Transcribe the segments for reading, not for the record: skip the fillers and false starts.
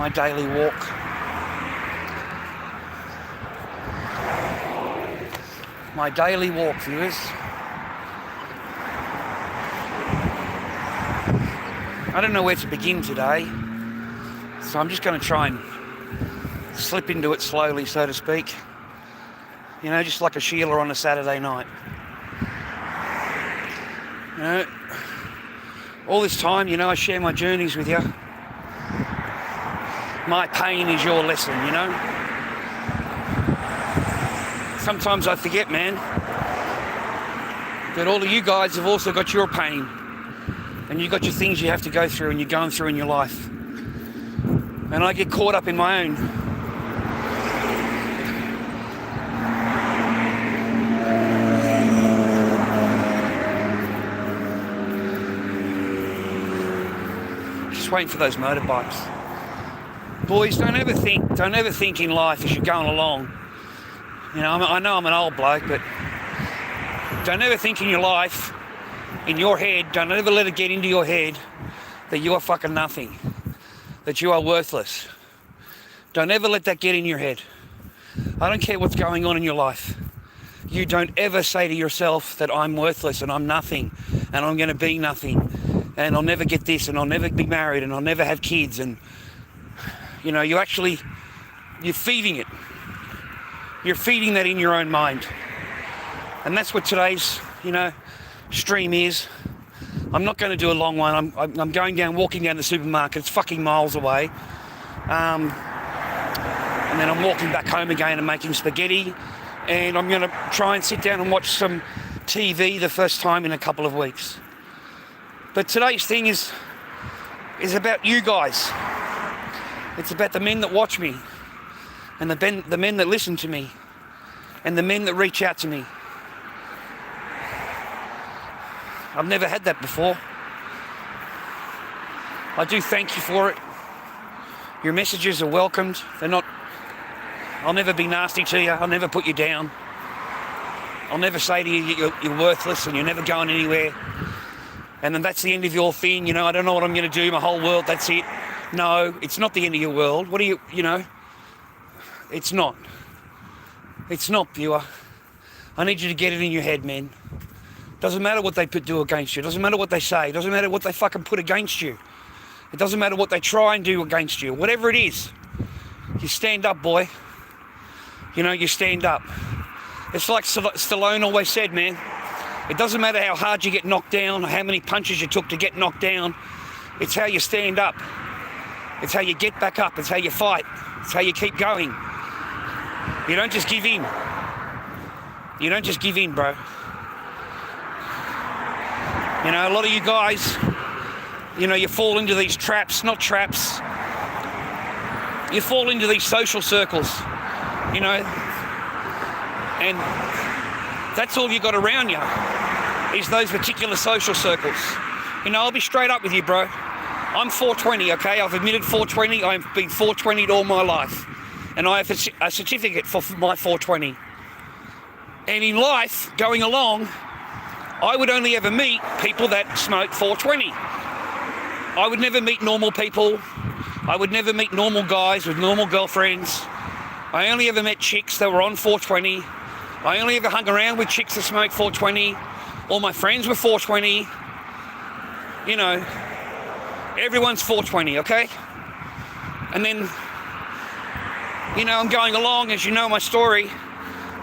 my daily walk. My daily walk, viewers. I don't know where to begin today, so I'm just going to try and slip into it slowly, so to speak. You know, just like a Sheila on a Saturday night. You know, all this time, you know, I share my journeys with you. My pain is your lesson, you know. Sometimes I forget, man, that all of you guys have also got your pain. And you've got your things you have to go through and you're going through in your life. And I get caught up in my own. Just waiting for those motorbikes. Boys, don't ever think in life as you're going along. You know I'm an old bloke, but don't ever think in your life, in your head, don't ever let it get into your head that you are fucking nothing, that you are worthless. Don't ever let that get in your head. I don't care what's going on in your life. You don't ever say to yourself that I'm worthless and I'm nothing and I'm going to be nothing and I'll never get this and I'll never be married and I'll never have kids. And you know, you're feeding it. You're feeding that in your own mind. And that's what today's, you know, stream is. I'm not going to do a long one. I'm walking down the supermarket. It's fucking miles away. And then I'm walking back home again and making spaghetti. And I'm going to try and sit down and watch some TV the first time in a couple of weeks. But today's thing is about you guys. It's about the men that watch me, and the men that listen to me, and the men that reach out to me. I've never had that before. I do thank you for it. Your messages are welcomed. I'll never be nasty to you. I'll never put you down. I'll never say to you you're worthless and you're never going anywhere. And then that's the end of your thing. You know, I don't know what I'm going to do. My whole world, that's it. No, it's not the end of your world. What do you know? It's not. It's not, viewer. I need you to get it in your head, man. Doesn't matter what they do against you. Doesn't matter what they say. Doesn't matter what they fucking put against you. It doesn't matter what they try and do against you. Whatever it is, you stand up, boy. You know, you stand up. It's like Stallone always said, man. It doesn't matter how hard you get knocked down or how many punches you took to get knocked down. It's how you stand up. It's how you get back up. It's how you fight. It's how you keep going. You don't just give in. You don't just give in, bro. You know, a lot of you guys, you know, you fall into these traps, not traps. You fall into these social circles, you know, and that's all you got around you is those particular social circles. You know, I'll be straight up with you, bro. I'm 420, okay? I've admitted 420. I've been 420'd all my life. And I have a certificate for my 420. And in life, going along, I would only ever meet people that smoke 420. I would never meet normal people. I would never meet normal guys with normal girlfriends. I only ever met chicks that were on 420. I only ever hung around with chicks that smoked 420. All my friends were 420. You know, everyone's 420, okay? And then, you know, I'm going along, as you know my story.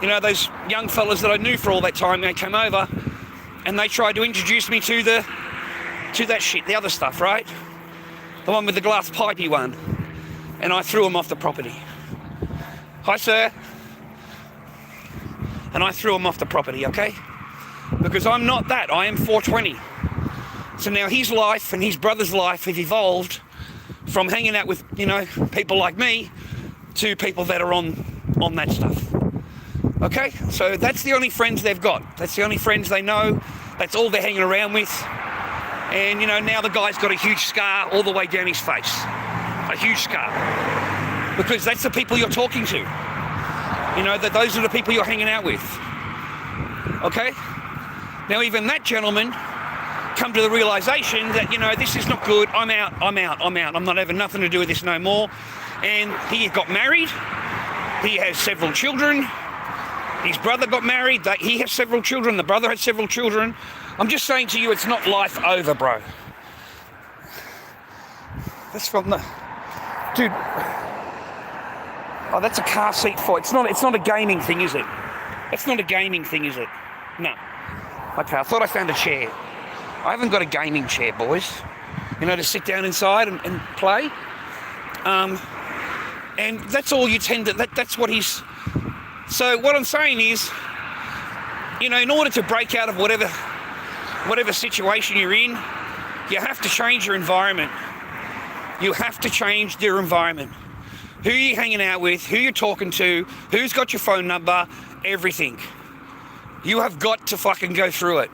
You know, those young fellas that I knew for all that time, they came over and they tried to introduce me to that shit, the other stuff, right? The one with the glass pipey one. And I threw him off the property. Hi, sir. And I threw him off the property, okay? Because I'm not that. I am 420. So now his life and his brother's life have evolved from hanging out with, you know, people like me to people that are on that stuff. Okay? So that's the only friends they've got. That's the only friends they know. That's all they're hanging around with. And, you know, now the guy's got a huge scar all the way down his face. A huge scar. Because that's the people you're talking to. You know, that those are the people you're hanging out with. Okay? Now, even that gentleman come to the realisation that, you know, this is not good. I'm out. I'm not having nothing to do with this no more. And he got married. He has several children. His brother got married. He has several children. The brother had several children. I'm just saying to you, it's not life over, bro. That's from the... Dude. Oh, that's a car seat for... It's not a gaming thing, is it? That's not a gaming thing, is it? No. Okay, I thought I found a chair. I haven't got a gaming chair, boys. You know, to sit down inside and play. And that's all you tend to... That's what he's... So what I'm saying is, you know, in order to break out of whatever situation you're in, you have to change your environment. You have to change your environment. Who you're hanging out with, who you're talking to, who's got your phone number, everything. You have got to fucking go through it.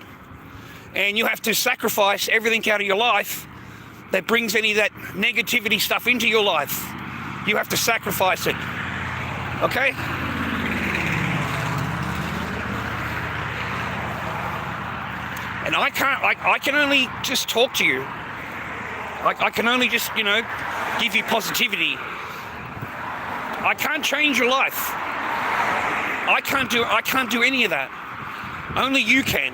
And you have to sacrifice everything out of your life that brings any of that negativity stuff into your life. You have to sacrifice it. Okay? And I can only just talk to you. I can only just, you know, give you positivity. I can't change your life. I can't do any of that. Only you can.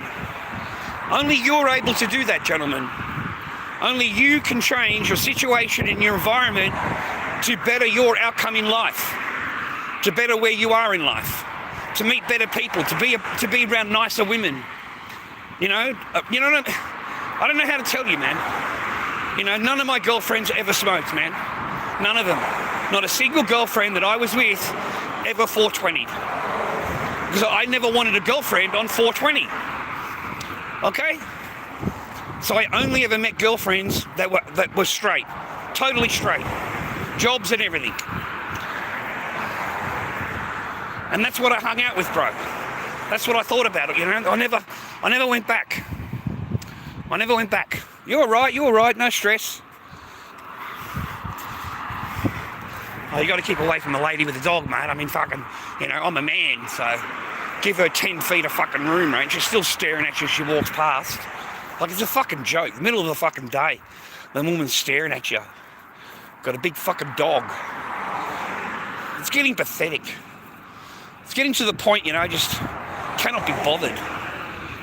Only you're able to do that, gentlemen. Only you can change your situation and your environment to better your outcome in life, to better where you are in life, to meet better people, to be around nicer women. You know, I don't know how to tell you, man. You know, none of my girlfriends ever smoked, man. None of them. Not a single girlfriend that I was with ever 420. Because I never wanted a girlfriend on 420. Okay? So I only ever met girlfriends that were straight. Totally straight. Jobs and everything. And that's what I hung out with, bro. That's what I thought about it, you know. I never went back. I never went back. You're all right, no stress. Oh, you got to keep away from the lady with the dog, mate. I mean, fucking, you know, I'm a man, so give her 10 feet of fucking room, mate. She's still staring at you as she walks past. Like, it's a fucking joke. Middle of the fucking day, the woman's staring at you. Got a big fucking dog. It's getting pathetic. It's getting to the point, you know, I just cannot be bothered.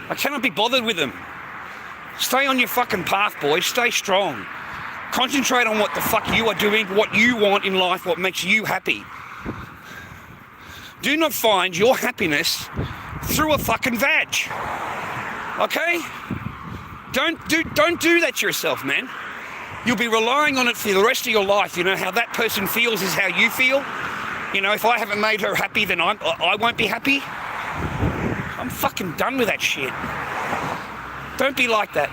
I cannot be bothered with them. Stay on your fucking path, boys. Stay strong. Concentrate on what the fuck you are doing, what you want in life, what makes you happy. Do not find your happiness through a fucking vag. Okay? Don't do that to yourself, man. You'll be relying on it for the rest of your life. You know, how that person feels is how you feel. You know, if I haven't made her happy, then I won't be happy. I'm fucking done with that shit. Don't be like that.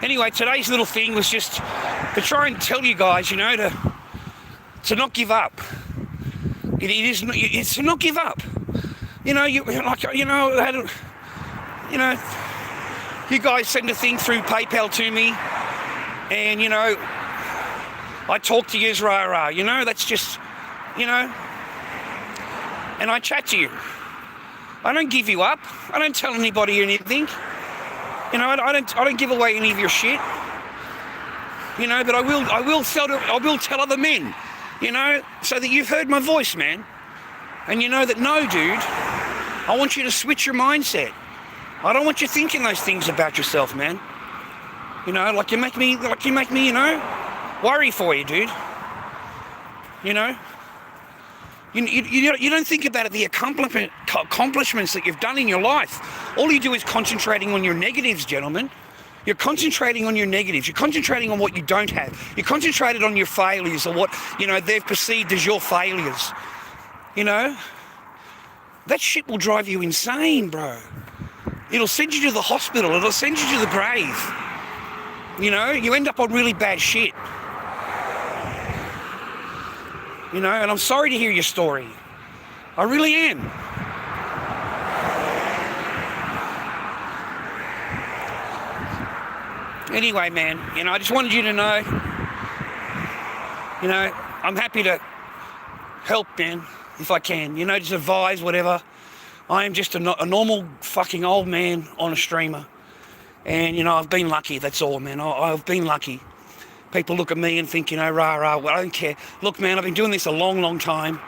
Anyway, today's little thing was just to try and tell you guys, you know, to not give up. It's to not give up. You know, you guys send a thing through PayPal to me, and you know, I talk to you, rah, you know, that's just, you know, and I chat to you. I don't give you up. I don't tell anybody anything. You know, I don't give away any of your shit. You know, but I will tell other men, you know, so that you've heard my voice, man. And you know that, no, dude, I want you to switch your mindset. I don't want you thinking those things about yourself, man. You know, like you make me, you know, worry for you, dude. You know? You don't think about the accomplishments that you've done in your life. All you do is concentrating on your negatives, gentlemen. You're concentrating on your negatives. You're concentrating on what you don't have. You're concentrated on your failures or what, you know, they've perceived as your failures. You know? That shit will drive you insane, bro. It'll send you to the hospital. It'll send you to the grave. You know? You end up on really bad shit. You know, and I'm sorry to hear your story. I really am. Anyway, man, you know, I just wanted you to know, you know, I'm happy to help, man, if I can. You know, just advise, whatever. I am just a normal fucking old man on a streamer. And, you know, I've been lucky, that's all, man. I've been lucky. People look at me and think, you know, rah, rah, well, I don't care. Look, man, I've been doing this a long, long time.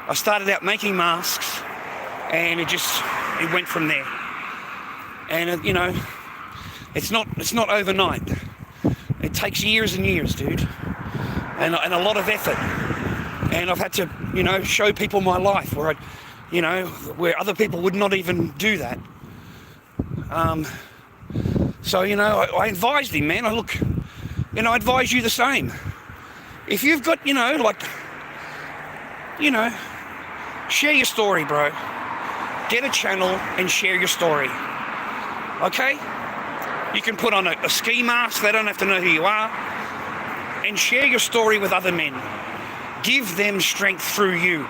I started out making masks, and it went from there. And, you know, it's not overnight. It takes years and years, dude. And a lot of effort. And I've had to, you know, show people my life where where other people would not even do that. So, you know, I advised him, man. I advise you the same. If you've got, share your story, bro. Get a channel and share your story. Okay? You can put on a ski mask. They don't have to know who you are. And share your story with other men. Give them strength through you.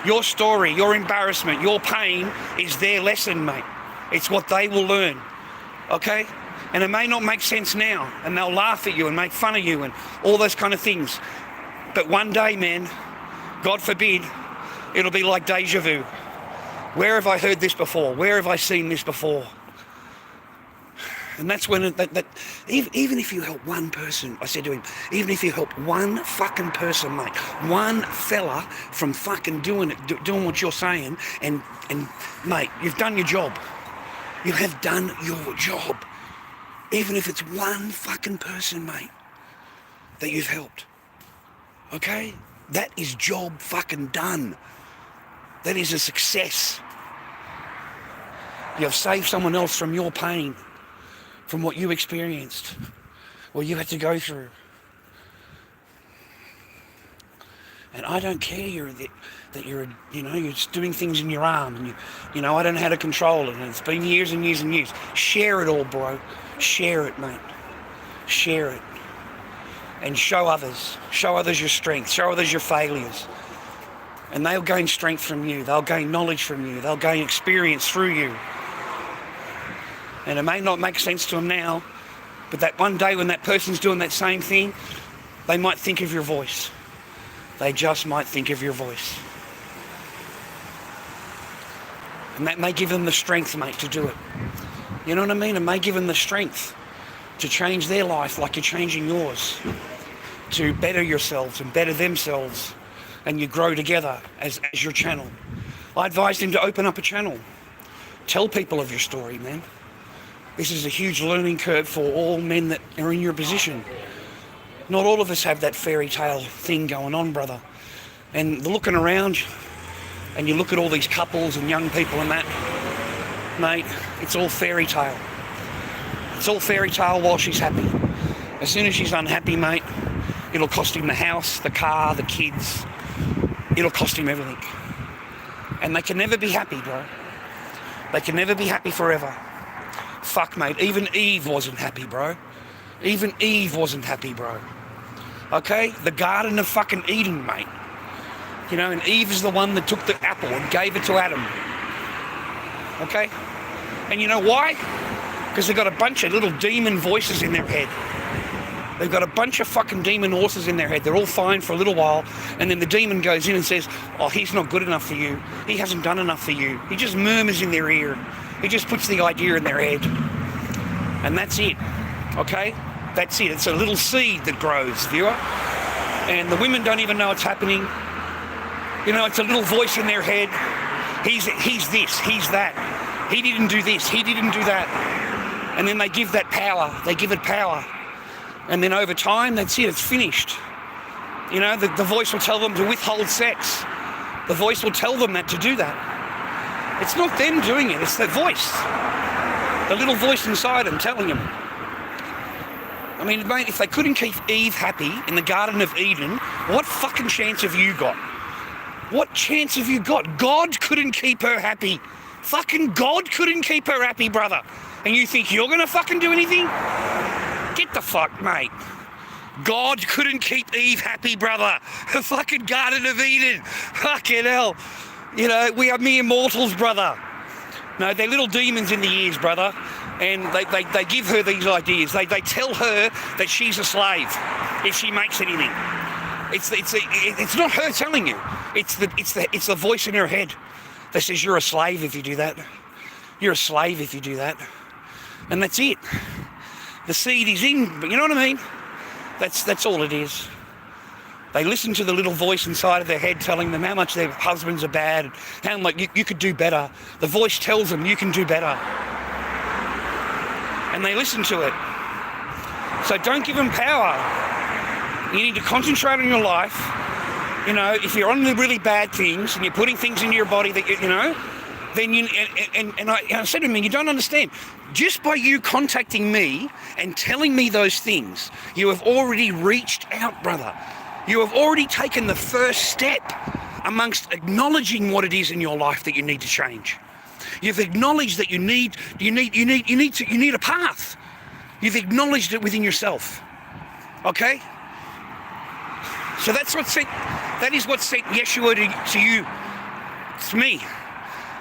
Your story, your embarrassment, your pain is their lesson, mate. It's what they will learn. Okay? And it may not make sense now, and they'll laugh at you and make fun of you and all those kind of things. But one day, man, God forbid, it'll be like deja vu. Where have I heard this before? Where have I seen this before? And that's when, even if you help one person, I said to him, even if you help one fucking person, mate, one fella from fucking doing what you're saying, and mate, you've done your job. You have done your job. Even if it's one fucking person, mate, that you've helped. Okay? That is job fucking done. That is a success. You have saved someone else from your pain, from what you experienced, or you had to go through. And I don't care that you're just doing things in your arm, and I don't know how to control it, and it's been years and years and years. Share it all, bro. Share it, mate. Share it. And show others your strength, show others your failures. And they'll gain strength from you, they'll gain knowledge from you, they'll gain experience through you. And it may not make sense to them now, but that one day when that person's doing that same thing, they might think of your voice. They just might think of your voice. And that may give them the strength, mate, to do it. You know what I mean? It may give them the strength to change their life like you're changing yours. To better yourselves and better themselves. And you grow together as your channel. I advised him to open up a channel. Tell people of your story, man. This is a huge learning curve for all men that are in your position. Not all of us have that fairy tale thing going on, brother. And looking around, and you look at all these couples and young people and that, mate, it's all fairy tale. It's all fairy tale while she's happy. As soon as she's unhappy, mate, it'll cost him the house, the car, the kids. It'll cost him everything. And they can never be happy, bro. They can never be happy forever. Fuck, mate, even Eve wasn't happy, bro. Even Eve wasn't happy, bro. Okay? The Garden of fucking Eden, mate. And Eve is the one that took the apple and gave it to Adam. Okay? And you know why? Because they've got a bunch of little demon voices in their head. They've got a bunch of fucking demon horses in their head. They're all fine for a little while, and then the demon goes in and says, oh, he's not good enough for you. He hasn't done enough for you. He just murmurs in their ear. He just puts the idea in their head. And that's it. Okay? That's it. It's a little seed that grows, viewer. And the women don't even know it's happening. It's a little voice in their head. He's this, he's that. He didn't do this, he didn't do that. And then they give that power. They give it power. And then over time, that's it, it's finished. The voice will tell them to withhold sex. The voice will tell them that to do that. It's not them doing it, it's the voice. The little voice inside them telling them. I mean, mate, if they couldn't keep Eve happy in the Garden of Eden, what fucking chance have you got? What chance have you got? God couldn't keep her happy. Fucking God couldn't keep her happy, brother. And you think you're gonna fucking do anything? Get the fuck, mate. God couldn't keep Eve happy, brother. The fucking Garden of Eden. Fucking hell. We are mere mortals, brother. No, they're little demons in the ears, brother. And they give her these ideas. They tell her that she's a slave if she makes anything. It's not her telling you. It's the voice in her head that says you're a slave if you do that. You're a slave if you do that. And that's it. The seed is in, but you know what I mean? That's all it is. They listen to the little voice inside of their head telling them how much their husbands are bad, and how much you could do better. The voice tells them you can do better. And they listen to it. So don't give them power. You need to concentrate on your life. You know, if you're on the really bad things and you're putting things into your body that, you know, then you, and I said to him, you don't understand. Just by you contacting me and telling me those things, you have already reached out, brother. You have already taken the first step amongst acknowledging what it is in your life that you need to change. You've acknowledged that you need a path. You've acknowledged it within yourself. Okay? So that is what sent Yeshua to you, to me.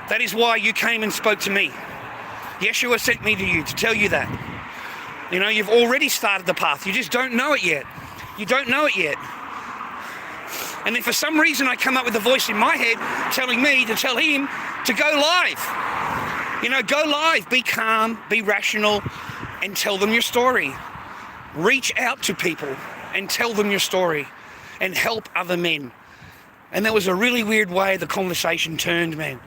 That is why you came and spoke to me. Yeshua sent me to you to tell you that. You know, you've already started the path. You just don't know it yet. You don't know it yet. And if for some reason I come up with a voice in my head telling me to tell him to go live. You know, go live, be calm, be rational, and tell them your story. Reach out to people and tell them your story and help other men. And that was a really weird way the conversation turned, man.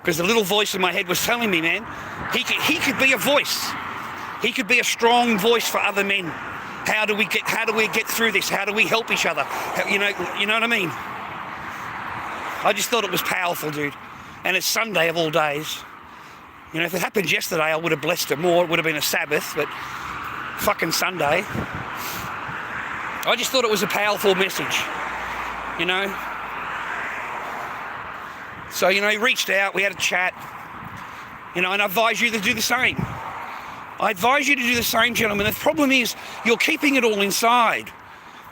Because the little voice in my head was telling me, man, he could be a voice. He could be a strong voice for other men. How do we get through this? How do we help each other? You know what I mean? I just thought it was powerful, dude. And it's Sunday of all days. You know, if it happened yesterday, I would have blessed it more. It would have been a Sabbath, but fucking Sunday. I just thought it was a powerful message, you know? So, you know, he reached out, we had a chat, you know, and I advise you to do the same. I advise you to do the same, gentlemen. The problem is you're keeping it all inside.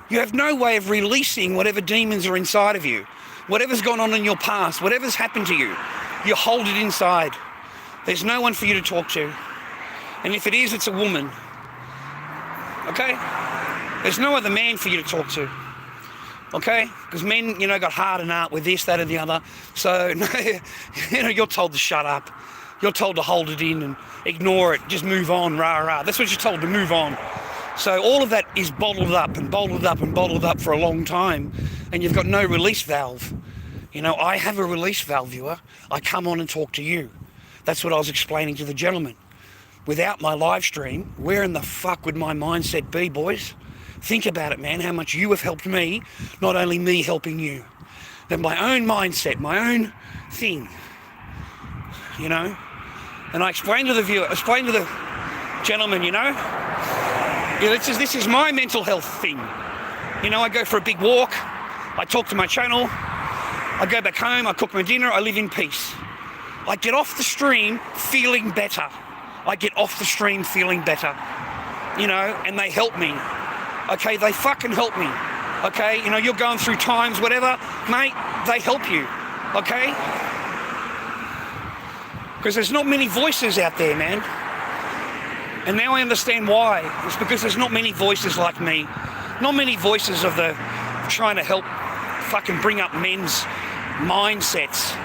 You have no way of releasing whatever demons are inside of you. Whatever's gone on in your past, whatever's happened to you, you hold it inside. There's no one for you to talk to. And if it is, it's a woman. Okay? There's no other man for you to talk to. Okay? Because men, you know, got hardened up with this, that, and the other. So, you know, you're told to shut up. You're told to hold it in and ignore it. Just move on, rah, rah. That's what you're told, to move on. So all of that is bottled up and bottled up and bottled up for a long time. And you've got no release valve. You know, I have a release valve, viewer. I come on and talk to you. That's what I was explaining to the gentleman. Without my live stream, where in the fuck would my mindset be, boys? Think about it, man, how much you have helped me, not only me helping you. That my own mindset, my own thing, you know? And I explained to the viewer, explained to the gentleman, you know, this is my mental health thing. You know, I go for a big walk, I talk to my channel, I go back home, I cook my dinner, I live in peace. I get off the stream feeling better. I get off the stream feeling better, you know, and they help me. Okay, they fucking help me. Okay, you know, you're going through times, whatever, mate, they help you. Okay? Because there's not many voices out there, man. And now I understand why. It's because there's not many voices like me. Not many voices of the trying to help fucking bring up men's mindsets.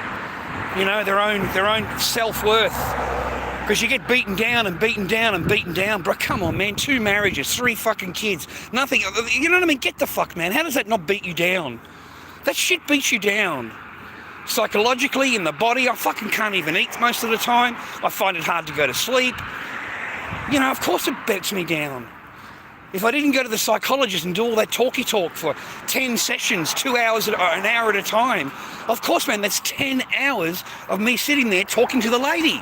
You know, their own self-worth. Because you get beaten down and beaten down and beaten down. Bro, come on, man. 2 marriages, 3 fucking kids. Nothing. You know what I mean? Get the fuck, man. How does that not beat you down? That shit beats you down. Psychologically, in the body, I fucking can't even eat most of the time. I find it hard to go to sleep. You know, of course it beats me down. If I didn't go to the psychologist and do all that talky talk for 10 sessions, 2 hours or an hour at a time, of course, man, that's 10 hours of me sitting there talking to the lady.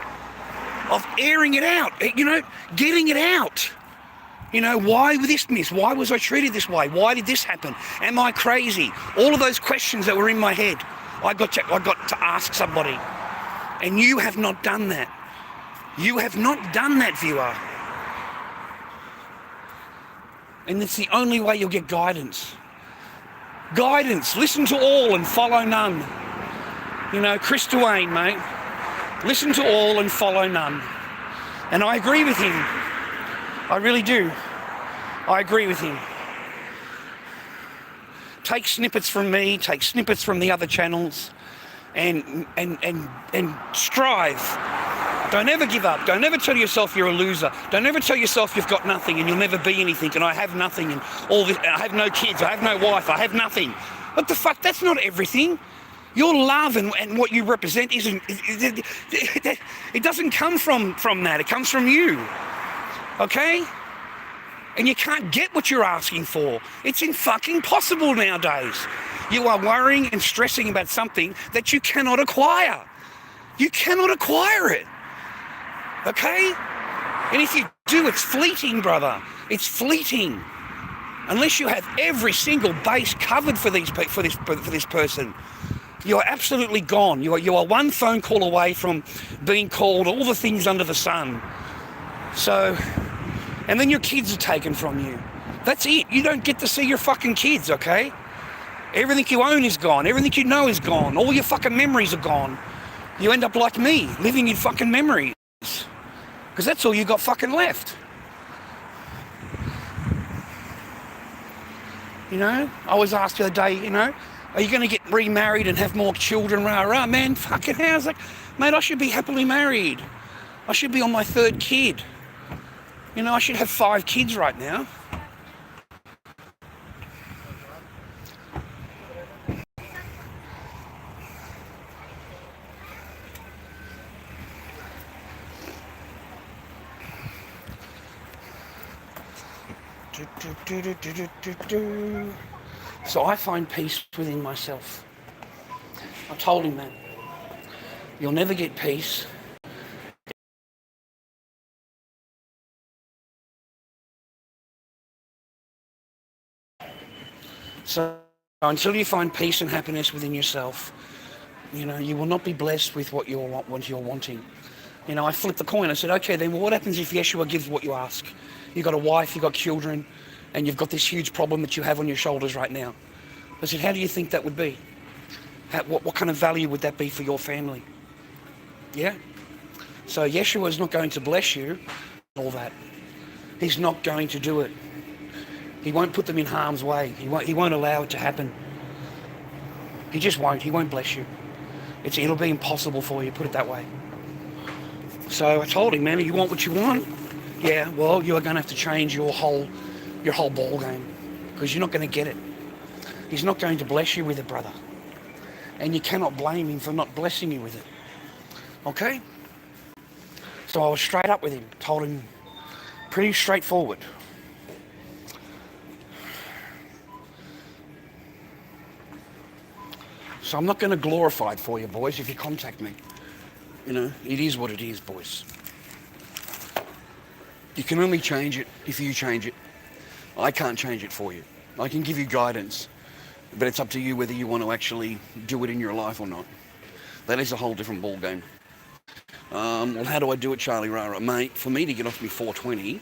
Of airing it out, you know, getting it out. You know, why this miss? Why was I treated this way? Why did this happen? Am I crazy? All of those questions that were in my head, I got to ask somebody. And you have not done that. You have not done that, viewer. And it's the only way you'll get guidance. Guidance. Listen to all and follow none. You know, Chris Duane, mate. Listen to all and follow none. And I agree with him. I really do. I agree with him. Take snippets from me, take snippets from the other channels, and strive Don't ever give up. Don't ever tell yourself you're a loser. Don't ever tell yourself you've got nothing and you'll never be anything and I have nothing and all this. I have no kids. I have no wife. I have nothing. What the fuck? That's not everything. Your love and what you represent isn't. It doesn't come from that. It comes from you. Okay? And you can't get what you're asking for. It's fucking possible nowadays. You are worrying and stressing about something that you cannot acquire. You cannot acquire it. Okay? And if you do, it's fleeting, brother. It's fleeting. Unless you have every single base covered for this person, you are absolutely gone. You are one phone call away from being called all the things under the sun. So, and then your kids are taken from you. That's it. You don't get to see your fucking kids, okay? Everything you own is gone. Everything you know is gone. All your fucking memories are gone. You end up like me, living in fucking memories. Because that's all you got fucking left. You know, I was asked the other day, you know, are you going to get remarried and have more children? Rah, rah, man, fucking hell. I was like, mate, I should be happily married. I should be on my 3rd kid. You know, I should have 5 kids right now. So I find peace within myself. I told him that. You'll never get peace. So until you find peace and happiness within yourself, you know, you will not be blessed with what you're wanting. You know, I flipped the coin. I said, okay, then what happens if Yeshua gives what you ask? You've got a wife, you've got children, and you've got this huge problem that you have on your shoulders right now. I said, how do you think that would be? What kind of value would that be for your family? Yeah? So Yeshua is not going to bless you, all that. He's not going to do it. He won't put them in harm's way. He won't allow it to happen. He just won't. He won't bless you. It'll be impossible for you, put it that way. So I told him, man, you want what you want? Yeah, well, you are going to have to change your whole ball game because you're not going to get it. He's not going to bless you with it, brother. And you cannot blame him for not blessing you with it. Okay? So I was straight up with him, told him pretty straightforward. So I'm not going to glorify it for you, boys, if you contact me. You know, it is what it is, boys. You can only change it if you change it. I can't change it for you. I can give you guidance, but it's up to you whether you want to actually do it in your life or not. That is a whole different ball game. Well, how do I do it, Charlie Rara? Mate, for me to get off me 420...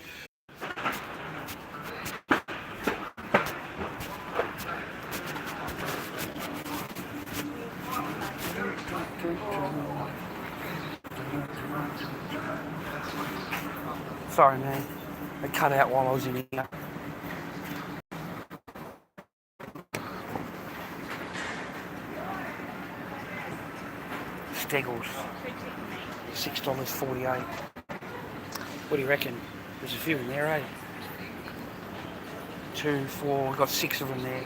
Sorry, man. It cut out while I was in here. Steggles. $6.48. What do you reckon? There's a few in there, eh? 2, 4, we've got 6 of them there.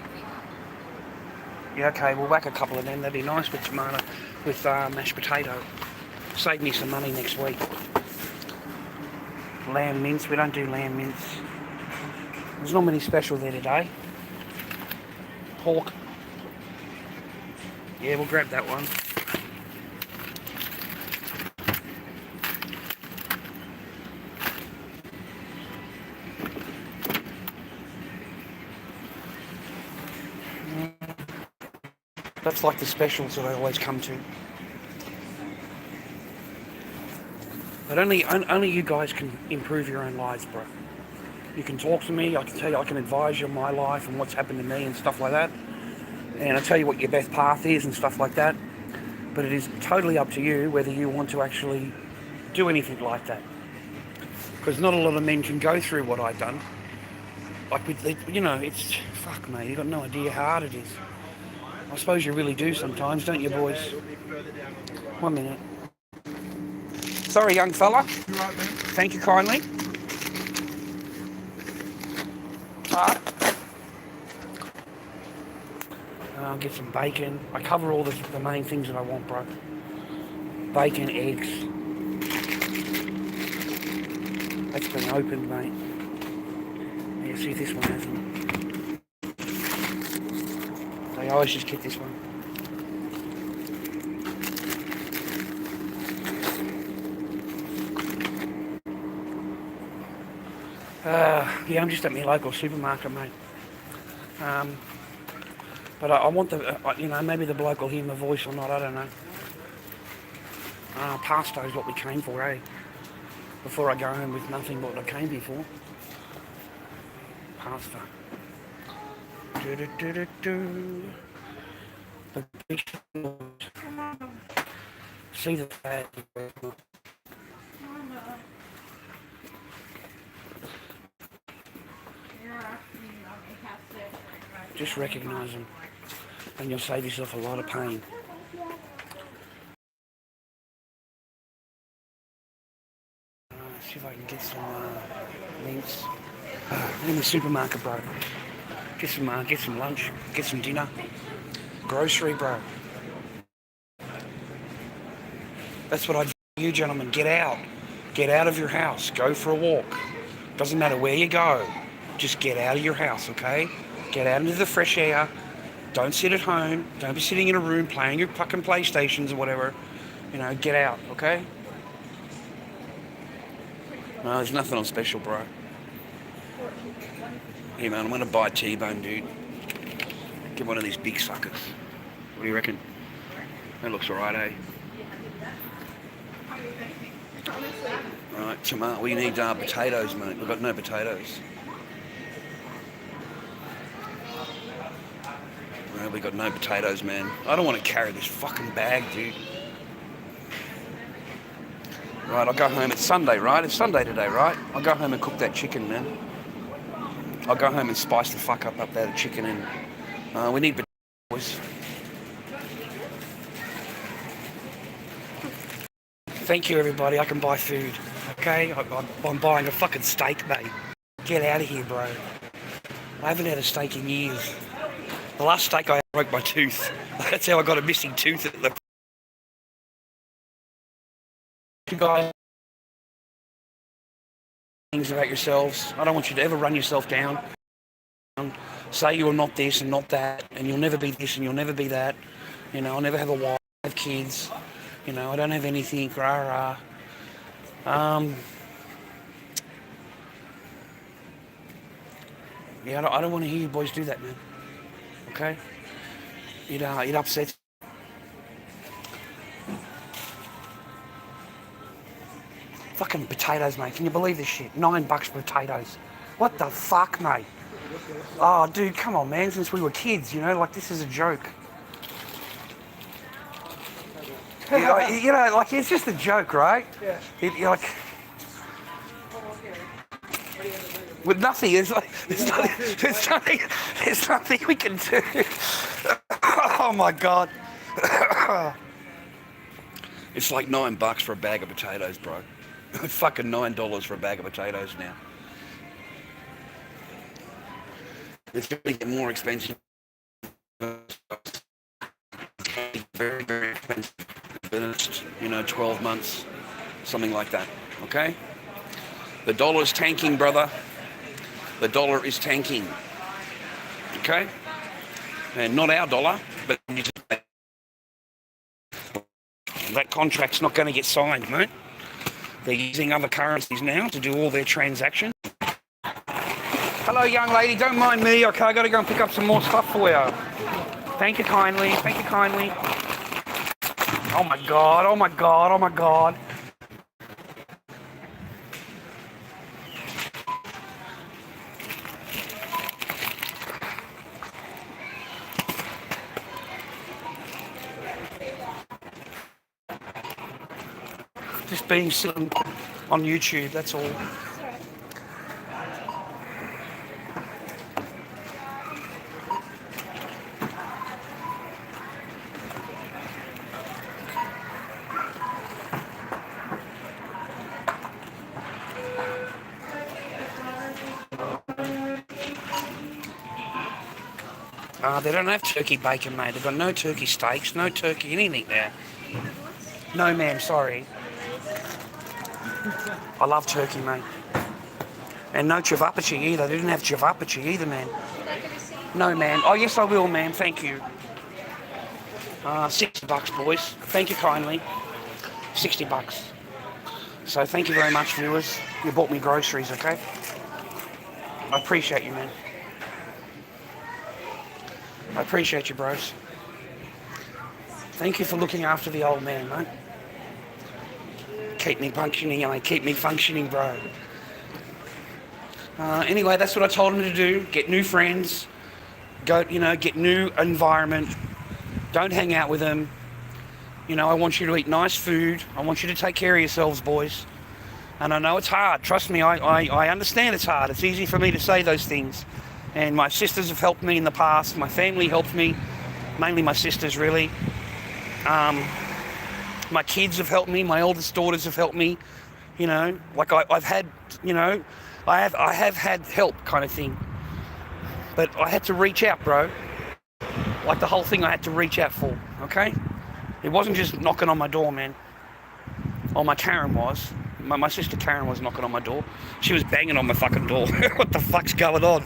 Yeah, okay, we'll whack a couple of them. That'd be nice with tomato, with mashed potato. Save me some money next week. Lamb mince, we don't do lamb mince. There's not many special there today. Pork. Yeah, we'll grab that one. That's like the specials that I always come to. But only you guys can improve your own lives, bro. You can talk to me, I can tell you, I can advise you on my life and what's happened to me and stuff like that. And I'll tell you what your best path is and stuff like that. But it is totally up to you whether you want to actually do anything like that. Because not a lot of men can go through what I've done. Like, you know, it's, fuck mate, you've got no idea how hard it is. I suppose you really do sometimes, don't you, boys? 1 minute. Sorry, young fella. You right, man? Thank you kindly. I'll get some bacon. I cover all the main things that I want, bro. Bacon, eggs. That's been opened, mate. Yeah, see if this one hasn't. I always just get this one. Yeah, I'm just at my local supermarket, mate. But I want the, maybe the bloke will hear my voice or not, I don't know. Pasta is what we came for, eh? Before I go home with nothing but what I came here for. Pasta. See the fat. Just recognise them and you'll save yourself a lot of pain. See if I can get some mince. In the supermarket, bro. Get some lunch, get some dinner. Grocery, bro. That's what I do for you, gentlemen. Get out. Get out of your house. Go for a walk. Doesn't matter where you go. Just get out of your house, okay? Get out into the fresh air. Don't sit at home. Don't be sitting in a room playing your fucking PlayStations or whatever. Get out, okay? No, there's nothing on special, bro. Hey, man, I'm going to buy a T-bone, dude. Get one of these big suckers. What do you reckon? That looks alright, eh? Alright, tomato. We need potatoes, mate. We've got no potatoes. We got no potatoes, man. I don't want to carry this fucking bag, dude. Right, I'll go home. It's Sunday, right? It's Sunday today, right? I'll go home and cook that chicken, man. I'll go home and spice the fuck up that chicken and we need potatoes. Thank you, everybody. I can buy food, okay? I'm buying a fucking steak, mate. Get out of here, bro. I haven't had a steak in years. The last steak I broke my tooth. That's how I got a missing tooth at the... You guys, things about yourselves. I don't want you to ever run yourself down. Say you're not this and not that, and you'll never be this and you'll never be that. I'll never have a wife, have kids. I don't have anything. Rah rah. Yeah, I don't want to hear you boys do that, man. Okay? It upsets. Fucking potatoes, mate. Can you believe this shit? $9 for potatoes. What the fuck, mate? Oh, dude, come on, man. Since we were kids, this is a joke. It's just a joke, right? Yeah. With nothing, there's nothing we can do. Oh my God. It's like $9 for a bag of potatoes, bro. Fucking $9 for a bag of potatoes now. It's going to get more expensive. Very, very expensive. The next, 12 months, something like that. Okay? The dollar's tanking, brother. The dollar is tanking. Okay? And not our dollar, but that contract's not going to get signed, mate. They're using other currencies now to do all their transactions. Hello, young lady. Don't mind me. Okay, I got to go and pick up some more stuff for you. Thank you kindly. Thank you kindly. Oh my God. Oh my God. Oh my God. Just being seen on YouTube, that's all. They don't have turkey bacon, mate. They've got no turkey steaks, no turkey anything there. No, ma'am, sorry. I love turkey, mate. And no cevapici either. They didn't have cevapici either, man. No, ma'am. Oh, yes, I will, ma'am. Thank you. $60, boys. Thank you kindly. $60. So thank you very much, viewers. You bought me groceries, okay? I appreciate you, man. I appreciate you, bros. Thank you for looking after the old man, mate. Keep me functioning, mate. Keep me functioning, bro. Anyway, that's what I told him to do. Get new friends. Go, get new environment. Don't hang out with them. I want you to eat nice food. I want you to take care of yourselves, boys. And I know it's hard. Trust me, I understand it's hard. It's easy for me to say those things. And my sisters have helped me in the past. My family helped me. Mainly my sisters, really. My kids have helped me. My oldest daughters have helped me. I've had, I have had help kind of thing. But I had to reach out, bro. Like the whole thing I had to reach out for, okay? It wasn't just knocking on my door, man. Oh, my Karen was. My sister Karen was knocking on my door. She was banging on my fucking door. What the fuck's going on?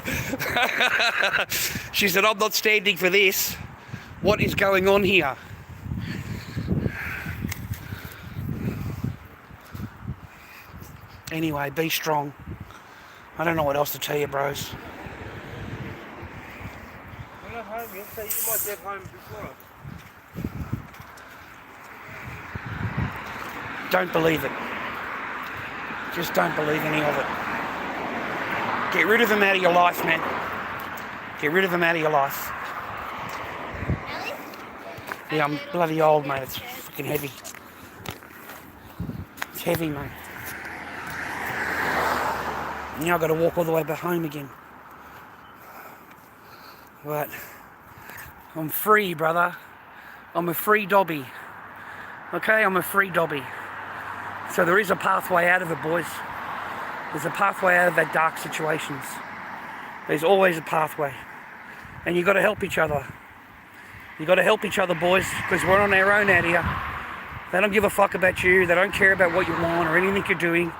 She said, I'm not standing for this. What is going on here? Anyway, be strong. I don't know what else to tell you, bros. You're not home yet, so you might get home before us. Don't believe it. Just don't believe any of it. Get rid of them out of your life, man. Get rid of them out of your life. Yeah, I'm bloody old, mate. It's fucking heavy. It's heavy, mate. Now I've got to walk all the way back home again. But I'm free, brother. I'm a free DOBBy. Okay, I'm a free DOBBy. So there is a pathway out of it, boys. There's a pathway out of that dark situations. There's always a pathway. And you've got to help each other. You've got to help each other, boys, because we're on our own out here. They don't give a fuck about you. They don't care about what you want or anything you're doing.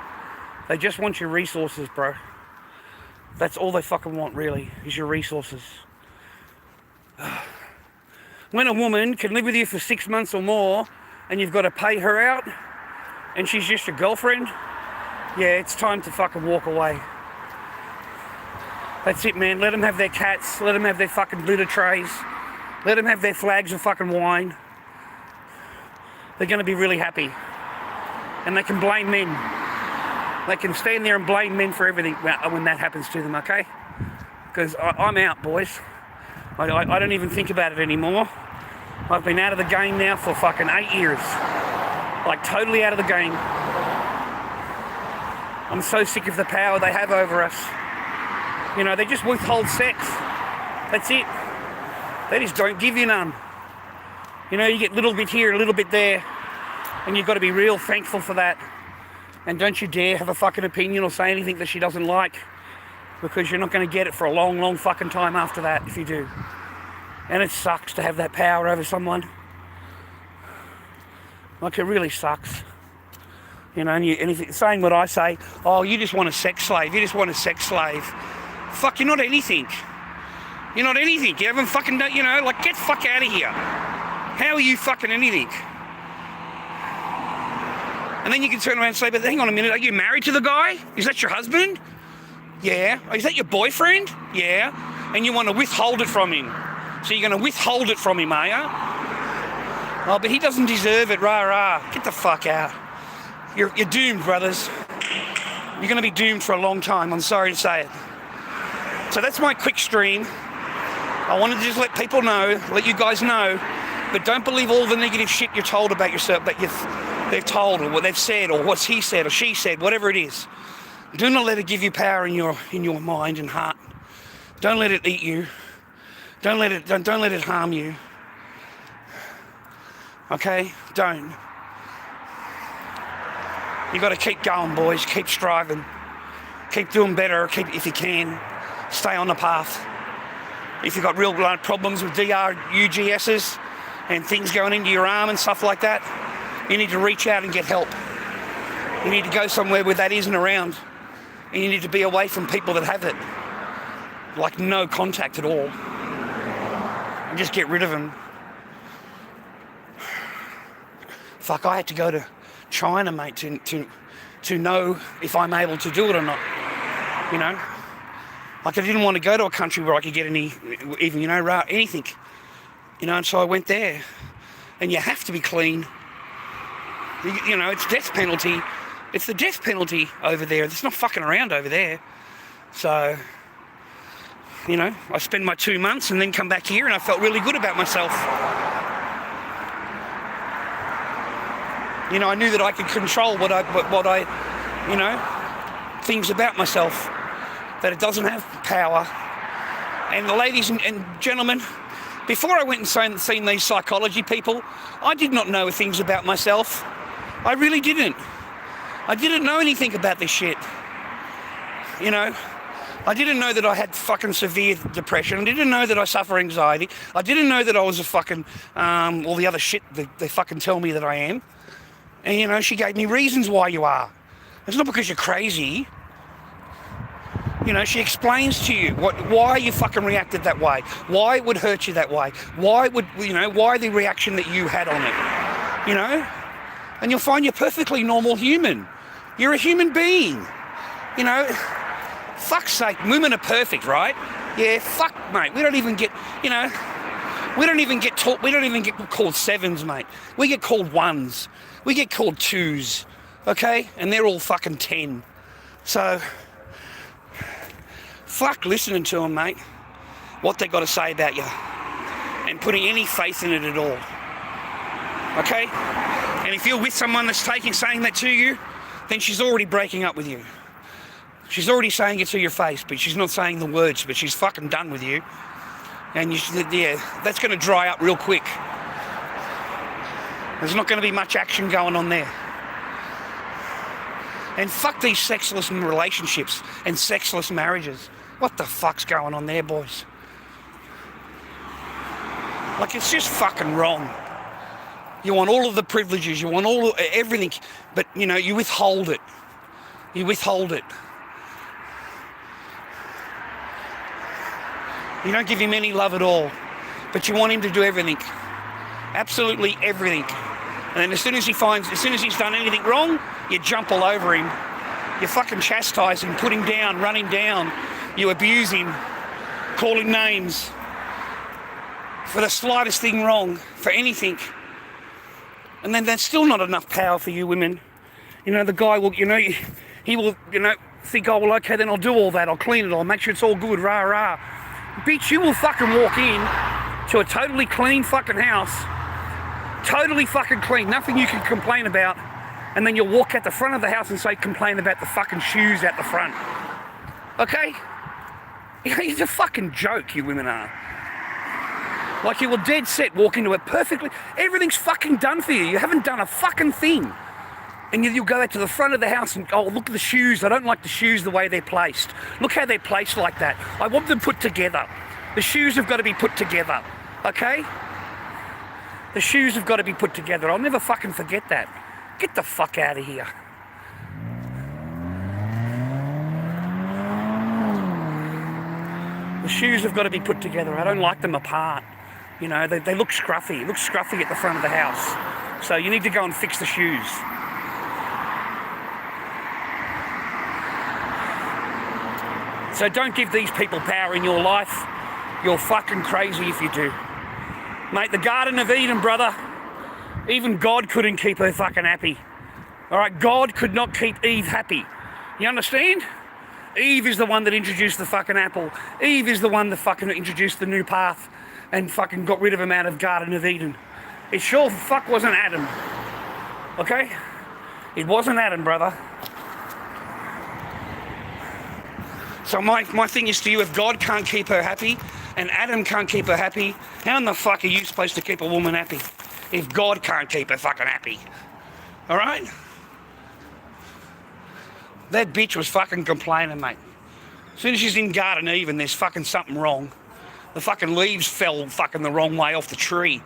They just want your resources, bro. That's all they fucking want, really, is your resources. When a woman can live with you for 6 months or more and you've got to pay her out and she's just your girlfriend, yeah, it's time to fucking walk away. That's it, man. Let them have their cats. Let them have their fucking litter trays. Let them have their flags of fucking wine. They're going to be really happy. And they can blame men. They can stand there and blame men for everything when that happens to them, okay? Because I'm out, boys. I don't even think about it anymore. I've been out of the game now for fucking 8 years. Like, totally out of the game. I'm so sick of the power they have over us. They just withhold sex. That's it. They just don't give you none. You get a little bit here, a little bit there, and you've got to be real thankful for that. And don't you dare have a fucking opinion or say anything that she doesn't like, because you're not going to get it for a long, long fucking time after that if you do. And it sucks to have that power over someone. Like, it really sucks. And saying what I say, oh, you just want a sex slave, you just want a sex slave. Fuck, you're not anything. You're not anything. You haven't fucking done, get the fuck out of here. How are you fucking anything? And then you can turn around and say, but hang on a minute, are you married to the guy? Is that your husband? Yeah. Is that your boyfriend? Yeah. And you want to withhold it from him. So you're going to withhold it from him, are you? Oh, but he doesn't deserve it, rah, rah. Get the fuck out. You're doomed, brothers. You're going to be doomed for a long time, I'm sorry to say it. So that's my quick stream. I wanted to just let people know, let you guys know, but don't believe all the negative shit you're told about yourself, that they've told, or what they've said, or what he said, or she said, whatever it is. Do not let it give you power in your mind and heart. Don't let it eat you. Don't let it harm you. Okay? Don't. You got to keep going, boys. Keep striving. Keep doing better. If you can, stay on the path. if you've got real problems with DRUGSs and things going into your arm and stuff like that, you need to reach out and get help. You need to go somewhere where that isn't around, and you need to be away from people that have it. Like no contact at all. And just get rid of them. Fuck, I had to go to China, mate, to know if I'm able to do it or not. You know? Like I didn't want to go to a country where I could get even, you know, anything. You know, and so I went there. And you have to be clean. You know, it's death penalty. It's the death penalty over there. It's not fucking around over there. So, you know, I spend my 2 months and then come back here and I felt really good about myself. You know, I knew that I could control what I, you know, things about myself, that it doesn't have power. And the ladies and gentlemen, before I went and seen these psychology people, I did not know things about myself. I really didn't. I didn't know anything about this shit. You know, I didn't know that I had fucking severe depression. I didn't know that I suffer anxiety. I didn't know that I was a fucking, all the other shit that they fucking tell me that I am. And, you know, she gave me reasons why you are. It's not because you're crazy. You know, she explains to you why you fucking reacted that way. Why it would hurt you that way. Why the reaction that you had on it. You know? And you'll find you're perfectly normal human. You're a human being. You know? Fuck's sake, women are perfect, right? Yeah, fuck, mate. We don't even get, you know, we don't even get called sevens, mate. We get called ones. We get called twos, okay? And they're all fucking 10. So, fuck listening to them, mate. What they got to say about you. And putting any faith in it at all. Okay? And if you're with someone that's saying that to you, then she's already breaking up with you. She's already saying it to your face, but she's not saying the words, but she's fucking done with you. And that's going to dry up real quick. There's not going to be much action going on there. And fuck these sexless relationships and sexless marriages. What the fuck's going on there, boys? Like, it's just fucking wrong. You want all of the privileges, you want everything, but, you know, you withhold it. You withhold it. You don't give him any love at all, but you want him to do everything. Absolutely everything. And then as soon as he's done anything wrong, you jump all over him. You fucking chastise him, put him down, run him down. You abuse him, call him names. For the slightest thing wrong, for anything. And then that's still not enough power for you women. You know, the guy will, you know, he will, you know, think, oh, well, okay, then I'll do all that. I'll clean it. I'll make sure it's all good, rah, rah. Bitch, you will fucking walk in to a totally clean fucking house. Totally fucking clean. Nothing you can complain about. And then you'll walk out the front of the house and complain about the fucking shoes out the front. Okay? It's a fucking joke, you women are. Like you were dead set, walk into it perfectly. Everything's fucking done for you. You haven't done a fucking thing. And you'll go out to the front of the house and, oh, look at the shoes. I don't like the shoes the way they're placed. Look how they're placed like that. I want them put together. The shoes have got to be put together. Okay? The shoes have got to be put together. I'll never fucking forget that. Get the fuck out of here. The shoes have got to be put together. I don't like them apart. You know, they look scruffy. It looks scruffy at the front of the house. So you need to go and fix the shoes. So don't give these people power in your life. You're fucking crazy if you do. Mate, the Garden of Eden, brother, even God couldn't keep her fucking happy. All right, God could not keep Eve happy. You understand? Eve is the one that introduced the fucking apple. Eve is the one that fucking introduced the new path and fucking got rid of him out of Garden of Eden. It sure fuck wasn't Adam. Okay? It wasn't Adam, brother. So my thing is to you, if God can't keep her happy and Adam can't keep her happy, how in the fuck are you supposed to keep a woman happy if God can't keep her fucking happy? All right? That bitch was fucking complaining, mate. As soon as she's in Garden Eden, there's fucking something wrong. The fucking leaves fell fucking the wrong way off the tree.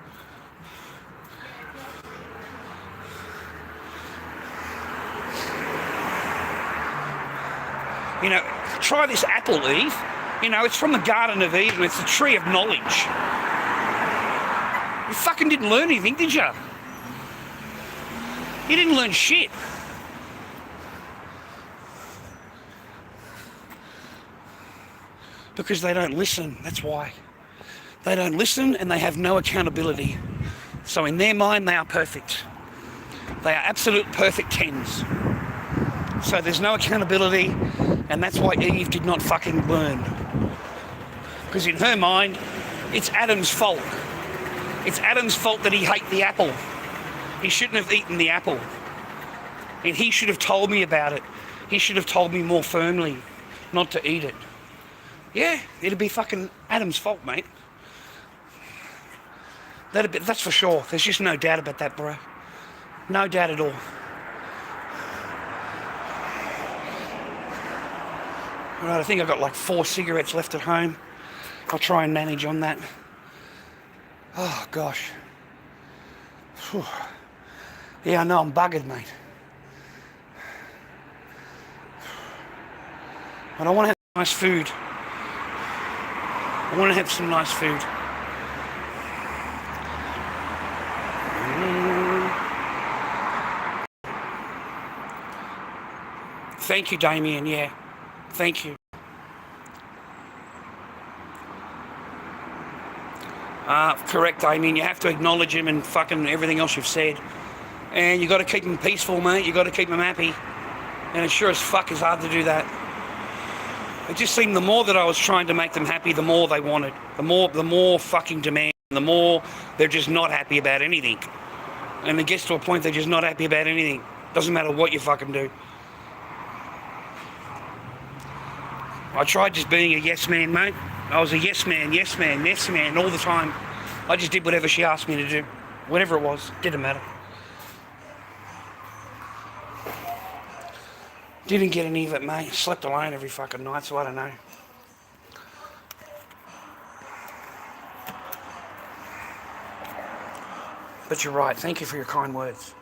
You know, try this apple, Eve. You know, it's from the Garden of Eden. It's the tree of knowledge. You fucking didn't learn anything, did you? You didn't learn shit. Because they don't listen, that's why. They don't listen and they have no accountability. So in their mind, they are perfect. They are absolute perfect 10s. So there's no accountability, and that's why Eve did not fucking learn. Because in her mind, it's Adam's fault. It's Adam's fault that he ate the apple. He shouldn't have eaten the apple. And he should have told me about it. He should have told me more firmly not to eat it. Yeah, it'd be fucking Adam's fault, mate. That's for sure. There's just no doubt about that, bro. No doubt at all. Alright, I think I've got like 4 cigarettes left at home. I'll try and manage on that. Oh, gosh. Whew. Yeah, I know I'm buggered, mate. But I want to have nice food. I want to have some nice food. Thank you, Damien, yeah. Thank you. Correct, Damien. You have to acknowledge him and fucking everything else you've said. And you got to keep them peaceful, mate. You got to keep them happy. And it sure as fuck is hard to do that. It just seemed the more that I was trying to make them happy, the more they wanted. The more fucking demand. The more they're just not happy about anything. And it gets to a point they're just not happy about anything. Doesn't matter what you fucking do. I tried just being a yes man, mate. I was a yes man, yes man, yes man all the time. I just did whatever she asked me to do. Whatever it was, didn't matter. Didn't get any of it, mate. Slept alone every fucking night, so I don't know. But you're right. Thank you for your kind words.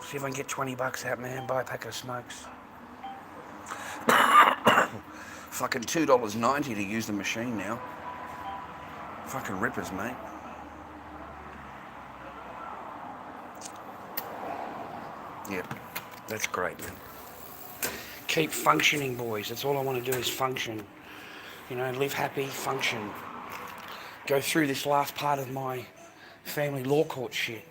See if I can get 20 bucks out, man. Buy a pack of smokes. Fucking $2.90 to use the machine now. Fucking rippers, mate. Yep, that's great, man. Keep functioning, boys. That's all I want to do is function. You know, live happy, function. Go through this last part of my family law court shit.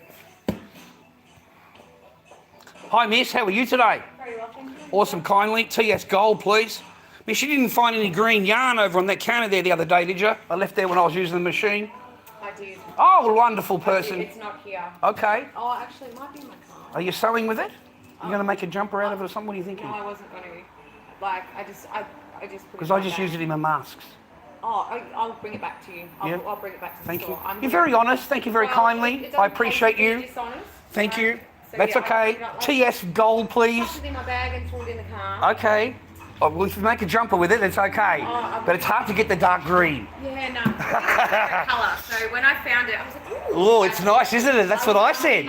Hi, miss. How are you today? Very well, thank you. Awesome, kindly. TS Gold, please. Miss, you didn't find any green yarn over on that counter there the other day, did you? I left there when I was using the machine. I did. Oh, wonderful person. It's not here. Okay. Oh, actually, it might be in my car. Are you sewing with it? You going to make a jumper out of it or something? What are you thinking? No, I wasn't going to. Like, I just put it. Because I just use it in my masks. Oh, I'll bring it back to you. I'll bring it back to the Thank store. you. You're very honest. Thank you very kindly. I appreciate you. Thank you. That's okay. TS Gold, please. Put it in my bag and threw it in the car. Okay. Oh, well, if you make a jumper with it, it's okay. But it's hard to get the dark green. Yeah, no. It's a colour. So when I found it, I was like, ooh. Oh, it's nice, isn't it? That's what I said.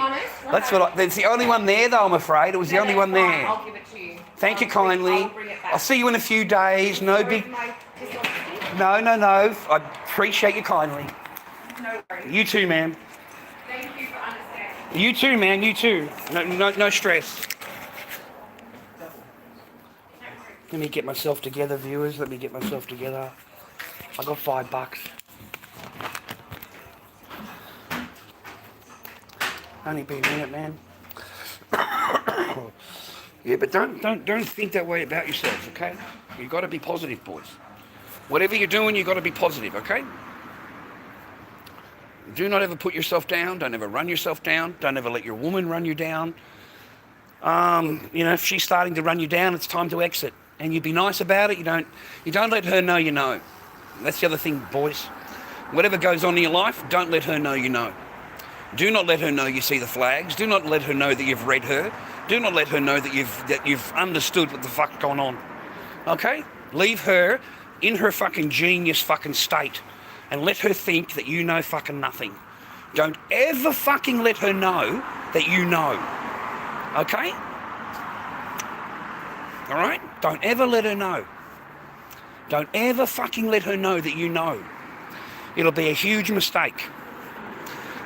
That's what it's the only one there, though, I'm afraid. It was the only one there. I'll give it to you. Thank you kindly. I'll see you in a few days. No big... No. I appreciate you kindly. No worries. You too, man. Thank you for understanding. You too, man. You too. No stress. Let me get myself together, viewers. Let me get myself together. I got $5. Only been in it, man. Yeah, but don't think that way about yourself, okay? You got to be positive, boys. Whatever you're doing, you got to be positive, okay? Do not ever put yourself down. Don't ever run yourself down. Don't ever let your woman run you down. You know, if she's starting to run you down, it's time to exit. And you be nice about it. You don't let her know you know. That's the other thing, boys. Whatever goes on in your life, don't let her know you know. Do not let her know you see the flags. Do not let her know that you've read her. Do not let her know that you've understood what the fuck's going on. Okay? Leave her in her fucking genius fucking state and let her think that you know fucking nothing. Don't ever fucking let her know that you know. Okay? Alright? Don't ever let her know. Don't ever fucking let her know that you know. It'll be a huge mistake.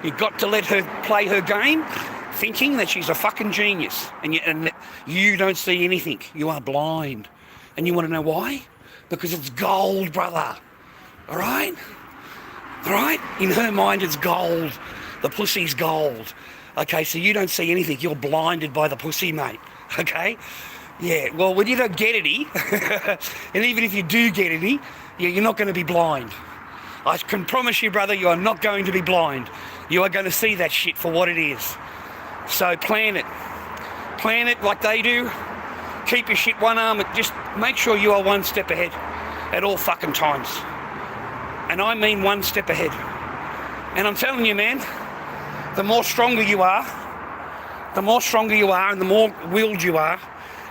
You've got to let her play her game thinking that she's a fucking genius and you don't see anything. You are blind. And you want to know why? Because it's gold, brother. Alright? Alright? In her mind it's gold. The pussy's gold. Okay, so you don't see anything. You're blinded by the pussy, mate. Okay? Yeah, well, when you don't get any, and even if you do get any, you're not going to be blind. I can promise you, brother, you are not going to be blind. You are going to see that shit for what it is. So plan it. Plan it like they do. Keep your shit one arm. Just make sure you are one step ahead at all fucking times. And I mean one step ahead. And I'm telling you, man, the more stronger you are, and the more willed you are,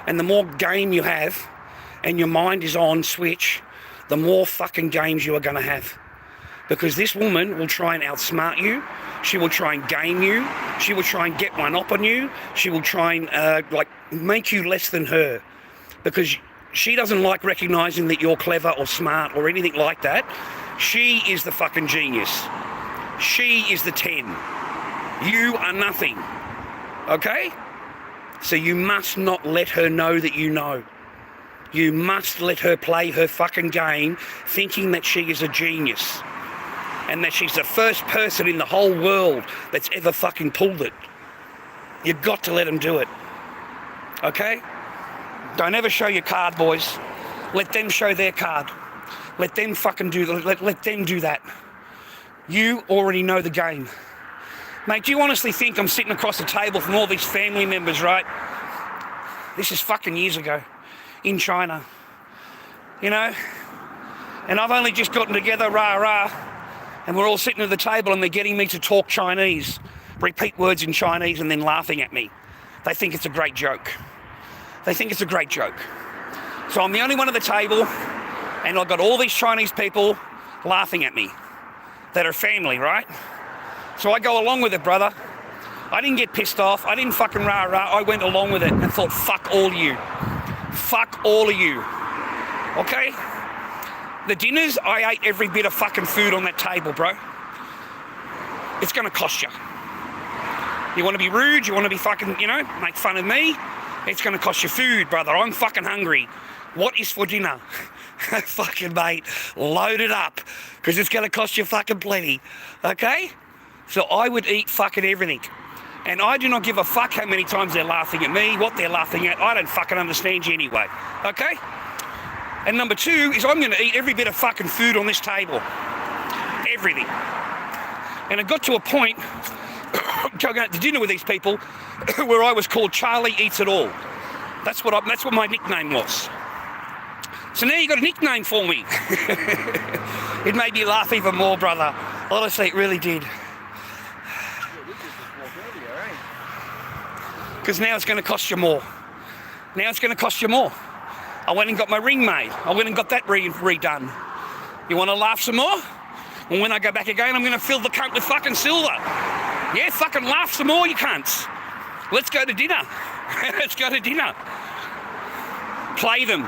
and the more game you have, and your mind is on switch, the more fucking games you are going to have. Because this woman will try and outsmart you. She will try and game you. She will try and get one up on you. She will try and make you less than her. Because she doesn't like recognising that you're clever or smart or anything like that. She is the fucking genius. She is the 10. You are nothing. Okay? So you must not let her know that you know. You must let her play her fucking game thinking that she is a genius. And that she's the first person in the whole world that's ever fucking pulled it. You've got to let them do it. Okay? Don't ever show your card, boys. Let them show their card. Let them fucking let them do that. You already know the game. Mate, do you honestly think I'm sitting across the table from all these family members, right? This is fucking years ago in China. You know? And I've only just gotten together, rah, and we're all sitting at the table and they're getting me to talk Chinese, repeat words in Chinese and then laughing at me. They think it's a great joke. They think it's a great joke. So I'm the only one at the table and I've got all these Chinese people laughing at me that are family, right? So I go along with it, brother. I didn't get pissed off. I didn't fucking rah. I went along with it and thought, fuck all of you. Fuck all of you. Okay? The dinners, I ate every bit of fucking food on that table, bro. It's going to cost you. You want to be rude? You want to be fucking, make fun of me? It's going to cost you food, brother. I'm fucking hungry. What is for dinner? Fucking mate, load it up. Because it's going to cost you fucking plenty. Okay? So I would eat fucking everything. And I do not give a fuck how many times they're laughing at me, what they're laughing at. I don't fucking understand you anyway. Okay? And number two is I'm going to eat every bit of fucking food on this table. Everything. And it got to a point, going out to dinner with these people, where I was called Charlie Eats It All. That's what my nickname was. So now you got a nickname for me. It made me laugh even more, brother. Honestly, it really did. Because now it's going to cost you more. Now it's going to cost you more. I went and got my ring made. I went and got that redone. You want to laugh some more? Well, when I go back again, I'm going to fill the cunt with fucking silver. Yeah, fucking laugh some more, you cunts. Let's go to dinner. Let's go to dinner. Play them.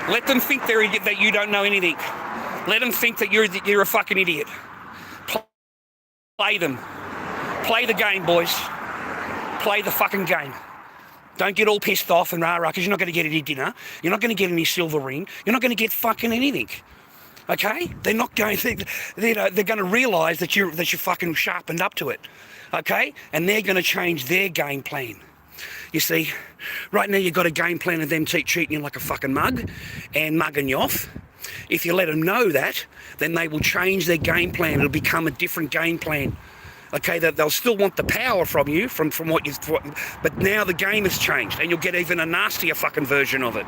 Let them think that you don't know anything. Let them think that you're a fucking idiot. Play them. Play the game, boys. Play the fucking game. Don't get all pissed off and rah-rah, because you're not going to get any dinner. You're not going to get any silver ring. You're not going to get fucking anything. Okay? They're not going to, they're going to realise that you're fucking sharpened up to it. Okay? And they're going to change their game plan. You see, right now you've got a game plan of them treating you like a fucking mug and mugging you off. If you let them know that, then they will change their game plan. It'll become a different game plan. Okay, they'll still want the power from you, from what you've... But now the game has changed, and you'll get even a nastier fucking version of it.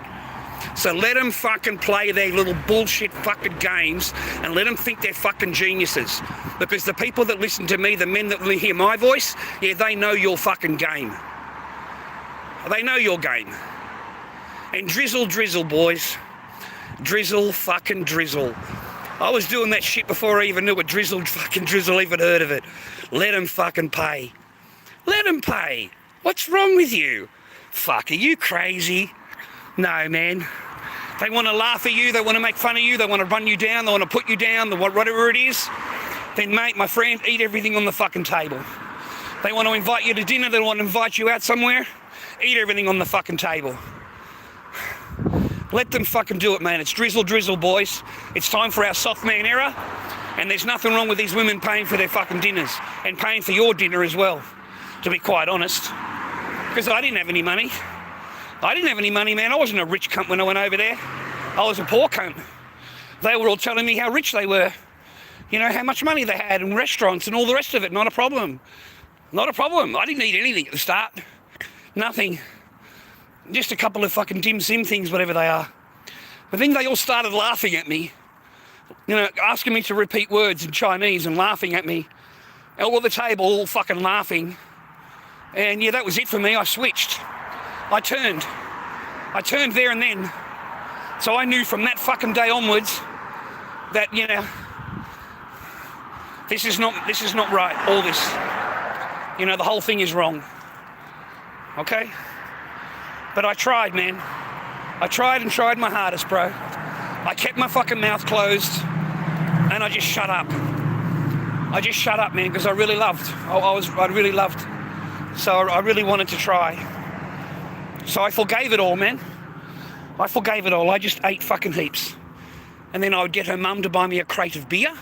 So let them fucking play their little bullshit fucking games, and let them think they're fucking geniuses. Because the people that listen to me, the men that hear my voice, yeah, they know your fucking game. They know your game. And drizzle, boys. Drizzle, fucking drizzle. I was doing that shit before I even knew what drizzle even heard of it. Let them fucking pay. Let them pay. What's wrong with you? Fuck, are you crazy? No, man. They want to laugh at you, they want to make fun of you, they want to run you down, they want to put you down, whatever it is. Then, mate, my friend, eat everything on the fucking table. They want to invite you to dinner, they want to invite you out somewhere, eat everything on the fucking table. Let them fucking do it, man. It's drizzle, boys. It's time for our soft man era, and there's nothing wrong with these women paying for their fucking dinners, and paying for your dinner as well, to be quite honest. Because I didn't have any money. I didn't have any money, man. I wasn't a rich cunt when I went over there. I was a poor cunt. They were all telling me how rich they were. You know, how much money they had in restaurants and all the rest of it. Not a problem. Not a problem. I didn't eat anything at the start. Nothing. Just a couple of fucking dim sim things, whatever they are. But then they all started laughing at me. You know, asking me to repeat words in Chinese and laughing at me. All at the table, all fucking laughing. And yeah, that was it for me. I switched. I turned there and then. So I knew from that fucking day onwards that, you know, this is not right, all this. You know, the whole thing is wrong. Okay? But I tried, man. I tried and tried my hardest, bro. I kept my fucking mouth closed and I just shut up. I just shut up, man, because I really loved. I really loved. So I really wanted to try. So I forgave it all, man. I forgave it all. I just ate fucking heaps. And then I would get her mum to buy me a crate of beer.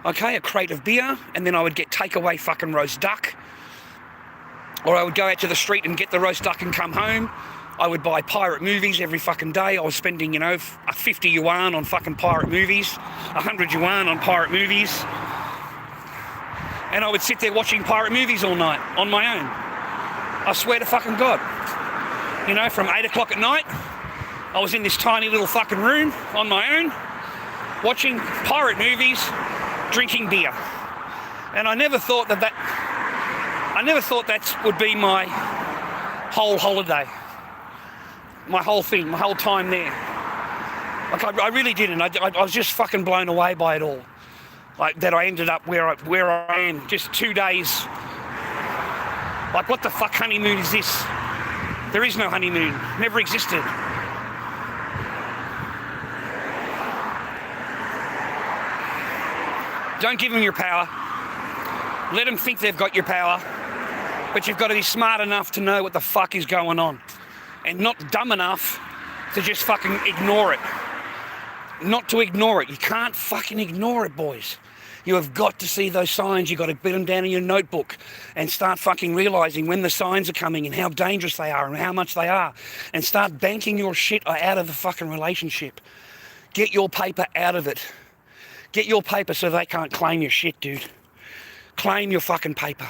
Okay, a crate of beer. And then I would get takeaway fucking roast duck. Or I would go out to the street and get the roast duck and come home. I would buy pirate movies every fucking day. I was spending, you know, 50 yuan on fucking pirate movies. 100 yuan on pirate movies. And I would sit there watching pirate movies all night on my own. I swear to fucking God. You know, from 8 o'clock at night, I was in this tiny little fucking room on my own, watching pirate movies, drinking beer. And I never thought that would be my whole holiday. My whole thing, my whole time there. Like, I really didn't. I was just fucking blown away by it all. Like, that I ended up where I am, just 2 days. Like, what the fuck honeymoon is this? There is no honeymoon. Never existed. Don't give them your power. Let them think they've got your power. But you've got to be smart enough to know what the fuck is going on. And not dumb enough to just fucking ignore it. Not to ignore it. You can't fucking ignore it, boys. You have got to see those signs. You've got to put them down in your notebook and start fucking realising when the signs are coming and how dangerous they are and how much they are. And start banking your shit out of the fucking relationship. Get your paper out of it. Get your paper so they can't claim your shit, dude. Claim your fucking paper.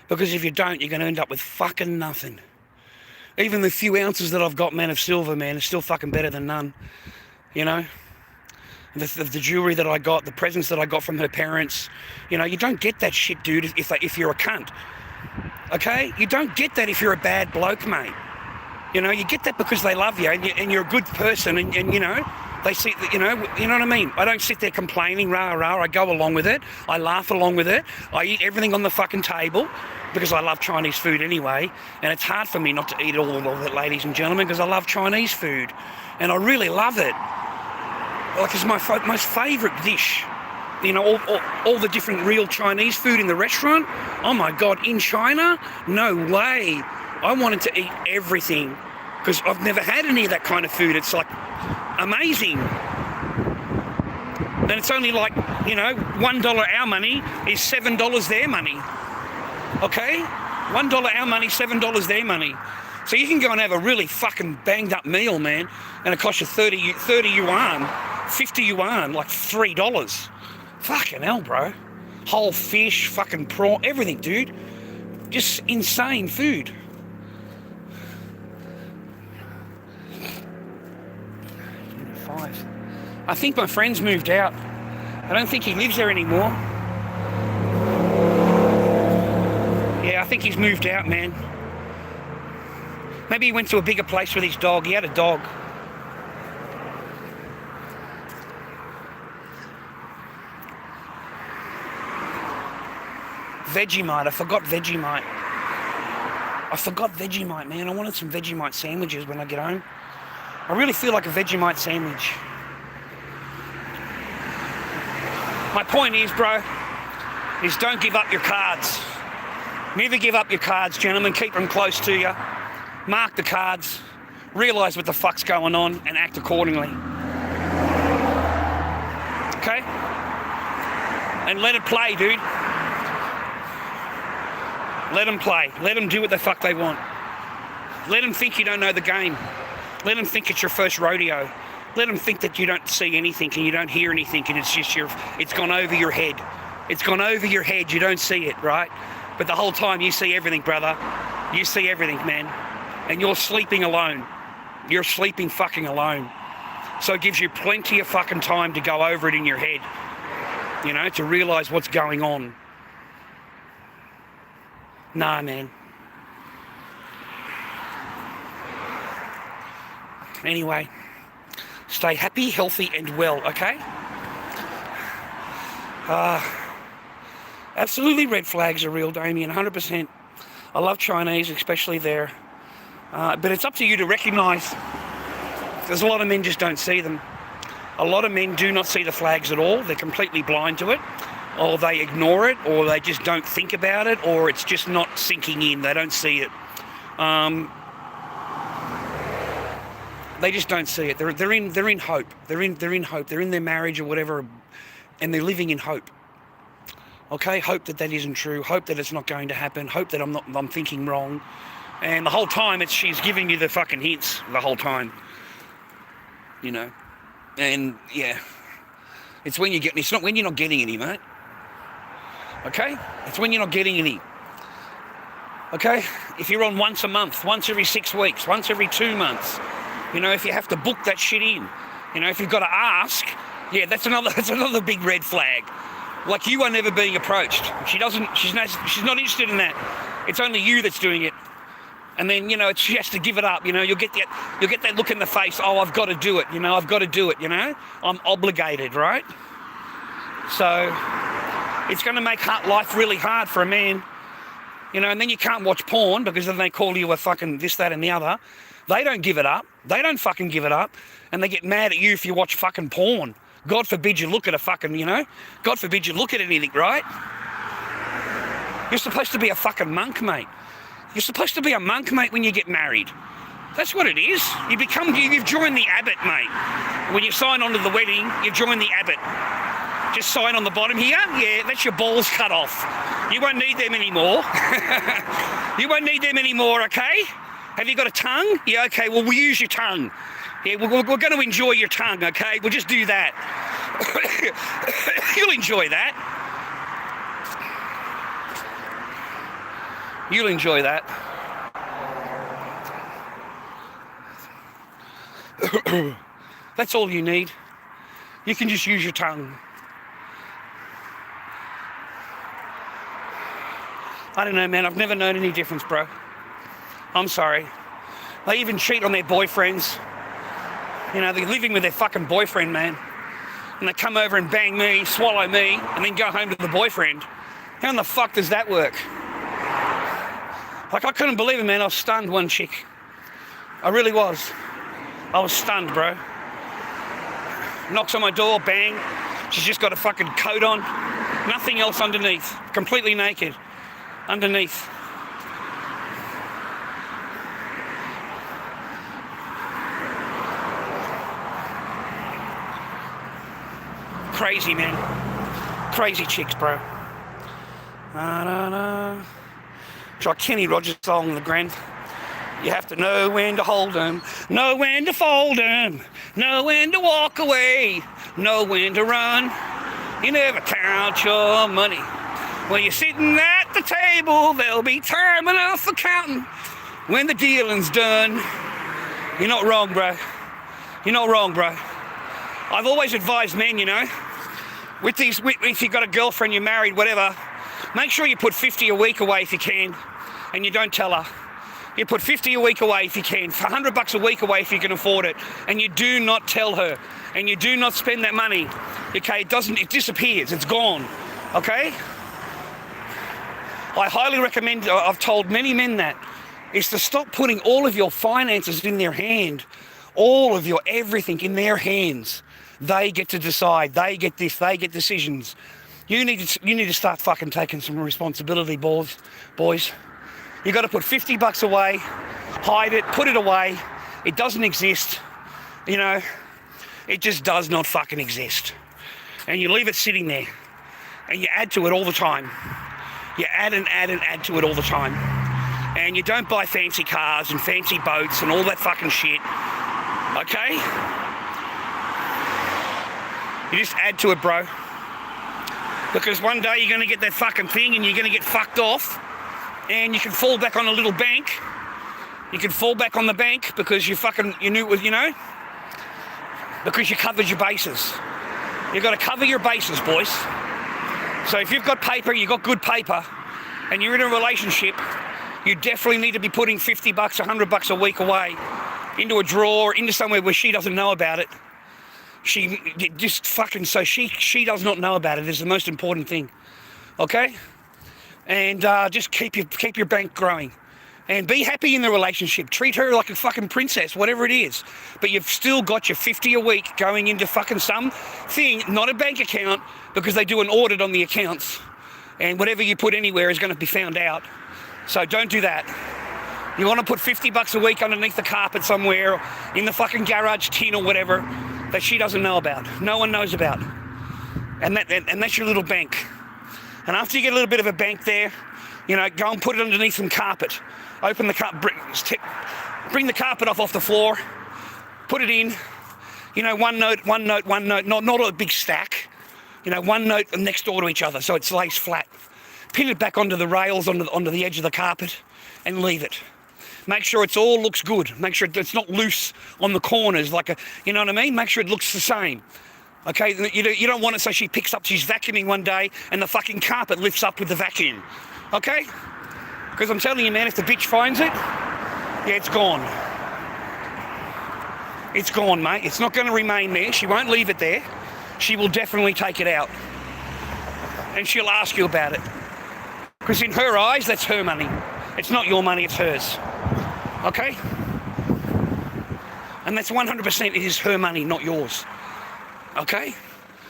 Because if you don't, you're going to end up with fucking nothing. Even the few ounces that I've got, man, of silver, man, is still fucking better than none. You know? The jewellery that I got, the presents that I got from her parents. You know, you don't get that shit, dude, if you're a cunt. Okay? You don't get that if you're a bad bloke, mate. You know, you get that because they love you and you're a good person and you know, they see, you know what I mean? I don't sit there complaining, rah, rah, I go along with it. I laugh along with it. I eat everything on the fucking table because I love Chinese food anyway. And it's hard for me not to eat all of it, ladies and gentlemen, because I love Chinese food. And I really love it. Like, it's my most favourite dish. You know, all the different real Chinese food in the restaurant. Oh my God, in China? No way. I wanted to eat everything because I've never had any of that kind of food. It's like amazing. And it's only like, you know, $1 our money is $7 their money. Okay? $1 our money, $7 their money. So you can go and have a really fucking banged up meal, man, and it costs you 30 yuan, 50 yuan, like $3. Fucking hell, bro. Whole fish, fucking prawn, everything, dude. Just insane food. I think my friend's moved out. I don't think he lives there anymore. Yeah, I think he's moved out, man. Maybe he went to a bigger place with his dog. He had a dog. Vegemite. I forgot Vegemite. Man. I wanted some Vegemite sandwiches when I get home. I really feel like a Vegemite sandwich. My point is, bro, is don't give up your cards. Never give up your cards, gentlemen. Keep them close to you. Mark the cards. Realise what the fuck's going on and act accordingly. Okay? And let it play, dude. Let them play. Let them do what the fuck they want. Let them think you don't know the game. Let them think it's your first rodeo. Let them think that you don't see anything and you don't hear anything and it's just it's gone over your head. It's gone over your head. You don't see it, right? But the whole time you see everything, brother. You see everything, man. And you're sleeping alone. You're sleeping fucking alone. So it gives you plenty of fucking time to go over it in your head. You know, to realise what's going on. Nah, man. Anyway, stay happy, healthy, and well, okay? Absolutely red flags are real, Damien, 100%. I love Chinese, especially there. But it's up to you to recognise. There's a lot of men just don't see them. A lot of men do not see the flags at all. They're completely blind to it. Or they ignore it, or they just don't think about it, or it's just not sinking in. They don't see it. They just don't see it. They're in hope. They're in hope. They're in their marriage or whatever, and they're living in hope. Okay, hope that isn't true. Hope that it's not going to happen. Hope that I'm thinking wrong. And the whole time she's giving you the fucking hints the whole time. You know, and yeah, it's not when you're not getting any, mate. Okay? It's when you're not getting any. Okay? If you're on once a month, once every 6 weeks, once every 2 months, you know, if you have to book that shit in, you know, if you've got to ask, yeah, that's another big red flag. Like, you are never being approached. She's not interested in that. It's only you that's doing it. And then, you know, she has to give it up, you know, you'll get that look in the face, oh, I've got to do it, you know, I've got to do it, you know, I'm obligated, right? So it's going to make life really hard for a man, you know, and then you can't watch porn because then they call you a fucking this, that and the other. They don't give it up. They don't fucking give it up. And they get mad at you if you watch fucking porn. God forbid you look at a fucking, you know, God forbid you look at anything, right? You're supposed to be a fucking monk, mate. You're supposed to be a monk, mate, when you get married. That's what it is. You've joined the abbot, mate. When you sign on to the wedding, you've joined the abbot. Just sign on the bottom here. Yeah, that's your balls cut off. You won't need them anymore. You won't need them anymore, okay? Have you got a tongue? Yeah, okay, well, we'll use your tongue. Yeah, we're going to enjoy your tongue, okay? We'll just do that. You'll enjoy that. You'll enjoy that. That's all you need. You can just use your tongue. I don't know, man. I've never known any difference, bro. I'm sorry. They even cheat on their boyfriends. You know, they're living with their fucking boyfriend, man. And they come over and bang me, swallow me, and then go home to the boyfriend. How in the fuck does that work? Like, I couldn't believe it, man. I was stunned, one chick. I really was. I was stunned, bro. Knocks on my door, bang. She's just got a fucking coat on. Nothing else underneath. Completely naked. Underneath. Crazy, man. Crazy chicks, bro. Try Kenny Rogers' song, The Grand. You have to know when to hold 'em, know when to fold 'em, know when to walk away, know when to run. You never count your money. When you're sitting at the table, there'll be time enough for counting when the dealing's done. You're not wrong, bro. You're not wrong, bro. I've always advised men, you know, if you've got a girlfriend, you're married, whatever, make sure you put 50 a week away if you can, and you don't tell her. You put 50 a week away if you can, $100 a week away if you can afford it, and you do not tell her, and you do not spend that money. Okay, it disappears, it's gone. Okay? I highly recommend, I've told many men that, is to stop putting all of your finances in their hand, all of your everything in their hands. They get to decide, they get this, they get decisions. You need to start fucking taking some responsibility, boys. You got to put $50 away, hide it, put it away. It doesn't exist. You know, it just does not fucking exist. And you leave it sitting there, and you add to it all the time. You add and add and add to it all the time. And you don't buy fancy cars and fancy boats and all that fucking shit. Okay? You just add to it, bro. Because one day you're going to get that fucking thing and you're going to get fucked off, and you can fall back on a little bank. You can fall back on the bank because you knew it was, you know, because you covered your bases. You've got to cover your bases, boys. So if you've got paper, you've got good paper, and you're in a relationship, you definitely need to be putting $50, $100 a week away into a drawer, into somewhere where she doesn't know about it. She does not know about it is the most important thing. Okay? And just keep your bank growing. And be happy in the relationship. Treat her like a fucking princess, whatever it is. But you've still got your 50 a week going into fucking some thing, not a bank account, because they do an audit on the accounts. And whatever you put anywhere is going to be found out. So don't do that. You want to put $50 a week underneath the carpet somewhere, or in the fucking garage tin or whatever, that she doesn't know about. No one knows about. And that's your little bank. And after you get a little bit of a bank there, you know, go and put it underneath some carpet. Open the carpet, bring the carpet off the floor, put it in, you know, one note, not a big stack, you know, one note next door to each other so it lays flat. Pin it back onto the rails, onto the edge of the carpet, and leave it. Make sure it all looks good. Make sure it's not loose on the corners you know what I mean? Make sure it looks the same. Okay, you don't want it so she's vacuuming one day and the fucking carpet lifts up with the vacuum. Okay? Because I'm telling you, man, if the bitch finds it, yeah, it's gone. It's gone, mate. It's not going to remain there. She won't leave it there. She will definitely take it out. And she'll ask you about it. Because in her eyes, that's her money. It's not your money, it's hers. Okay? And that's 100%, it is her money, not yours. Okay?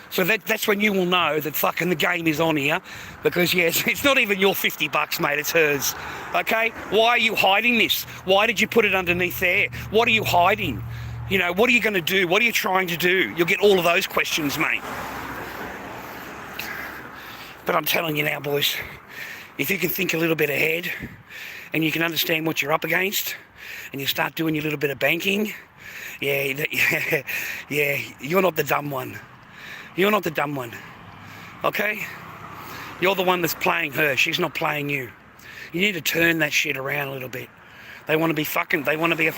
So that's when you will know that fucking the game is on here, because yes, it's not even your $50, mate, it's hers. Okay? Why are you hiding this? Why did you put it underneath there? What are you hiding? You know, what are you going to do? What are you trying to do? You'll get all of those questions, mate. But I'm telling you now, boys, if you can think a little bit ahead and you can understand what you're up against and you start doing your little bit of banking, yeah, you're not the dumb one. You're not the dumb one, okay? You're the one that's playing her. She's not playing you. You need to turn that shit around a little bit. They want to be,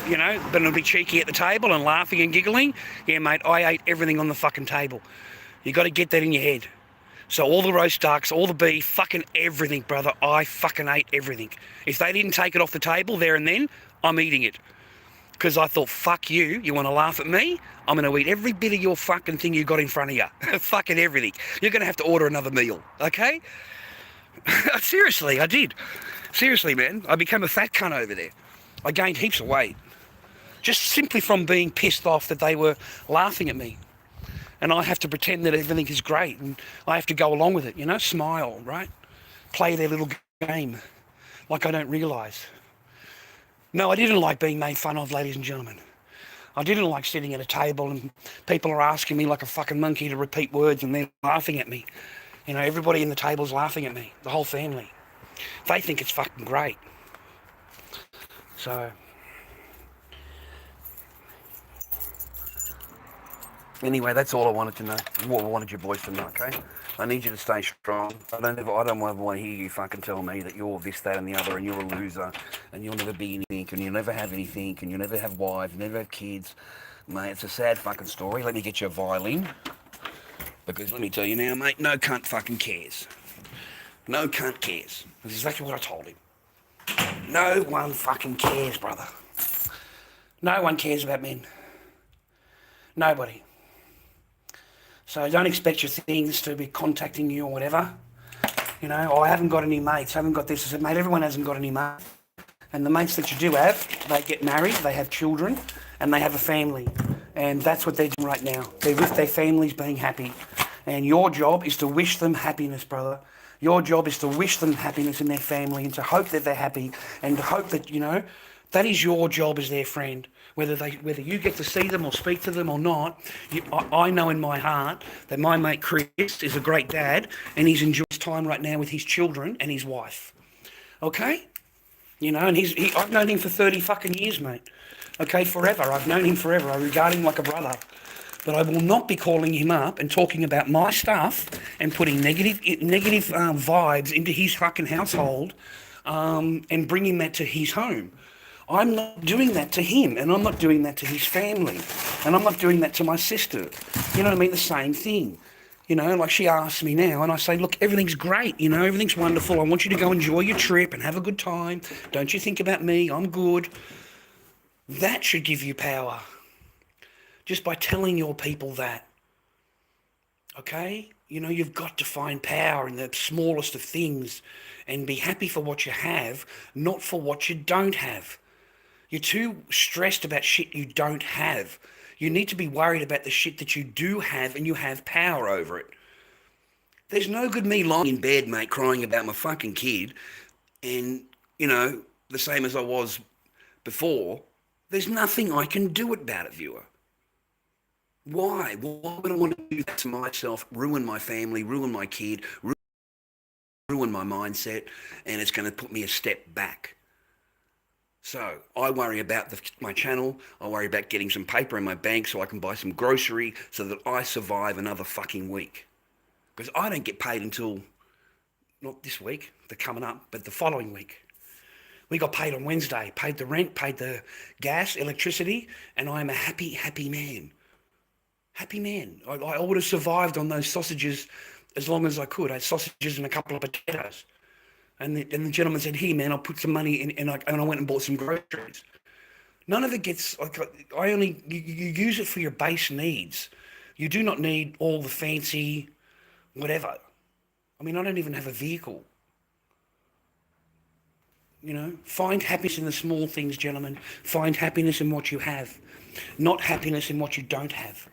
you know, but be cheeky at the table and laughing and giggling. Yeah, mate, I ate everything on the fucking table. You got to get that in your head. So all the roast ducks, all the beef, fucking everything, brother, I fucking ate everything. If they didn't take it off the table there and then, I'm eating it. Because I thought, fuck you, you want to laugh at me? I'm going to eat every bit of your fucking thing you got in front of you. Fucking everything. You're going to have to order another meal, okay? Seriously, I did. Seriously, man, I became a fat cunt over there. I gained heaps of weight. Just simply from being pissed off that they were laughing at me. And I have to pretend that everything is great. And I have to go along with it, you know? Smile, right? Play their little game. Like I don't realise. No, I didn't like being made fun of, ladies and gentlemen. I didn't like sitting at a table and people are asking me like a fucking monkey to repeat words and they're laughing at me. You know, everybody in the table's laughing at me. The whole family. They think it's fucking great. So... anyway, that's all I wanted to know. What I wanted you boys to know, okay? I need you to stay strong. I don't ever want to hear you fucking tell me that you're this, that, and the other, and you're a loser, and you'll never be anything, and you'll never have anything, and you'll never have wives, you never have kids. Mate, it's a sad fucking story. Let me get you a violin. Because let me tell you now, mate, no cunt fucking cares. No cunt cares. That's exactly what I told him. No one fucking cares, brother. No one cares about men. Nobody. So don't expect your things to be contacting you or whatever. You know, I haven't got any mates, I haven't got this. I said, mate, everyone hasn't got any mates. And the mates that you do have, they get married, they have children, and they have a family. And that's what they're doing right now. They're with their families being happy. And your job is to wish them happiness, brother. Your job is to wish them happiness in their family and to hope that they're happy and to hope that, you know, that is your job as their friend. Whether you get to see them or speak to them or not, I know in my heart that my mate Chris is a great dad and he's enjoying his time right now with his children and his wife. Okay? You know, and I've known him for 30 fucking years, mate. Okay, forever. I've known him forever. I regard him like a brother. But I will not be calling him up and talking about my stuff and putting negative vibes into his fucking household and bringing that to his home. I'm not doing that to him, and I'm not doing that to his family, and I'm not doing that to my sister. You know what I mean? The same thing. You know, like she asks me now, and I say, look, everything's great, you know, everything's wonderful. I want you to go enjoy your trip and have a good time. Don't you think about me, I'm good. That should give you power. Just by telling your people that. Okay? You know, you've got to find power in the smallest of things and be happy for what you have, not for what you don't have. You're too stressed about shit you don't have. You need to be worried about the shit that you do have and you have power over it. There's no good me lying in bed, mate, crying about my fucking kid and, you know, the same as I was before. There's nothing I can do about it, viewer. Why? Why would I want to do that to myself, ruin my family, ruin my kid, ruin my mindset, and it's going to put me a step back? So I worry about my channel. I worry about getting some paper in my bank so I can buy some grocery so that I survive another fucking week. Because I don't get paid until, not this week, they're coming up, but the following week. We got paid on Wednesday, paid the rent, paid the gas, electricity, and I am a happy, happy man. Happy man. I would have survived on those sausages as long as I could. I had sausages and a couple of potatoes. And the gentleman said, here, man, I'll put some money in, and I went and bought some groceries. None of it gets, you use it for your base needs. You do not need all the fancy whatever. I mean, I don't even have a vehicle. You know, find happiness in the small things, gentlemen. Find happiness in what you have, not happiness in what you don't have.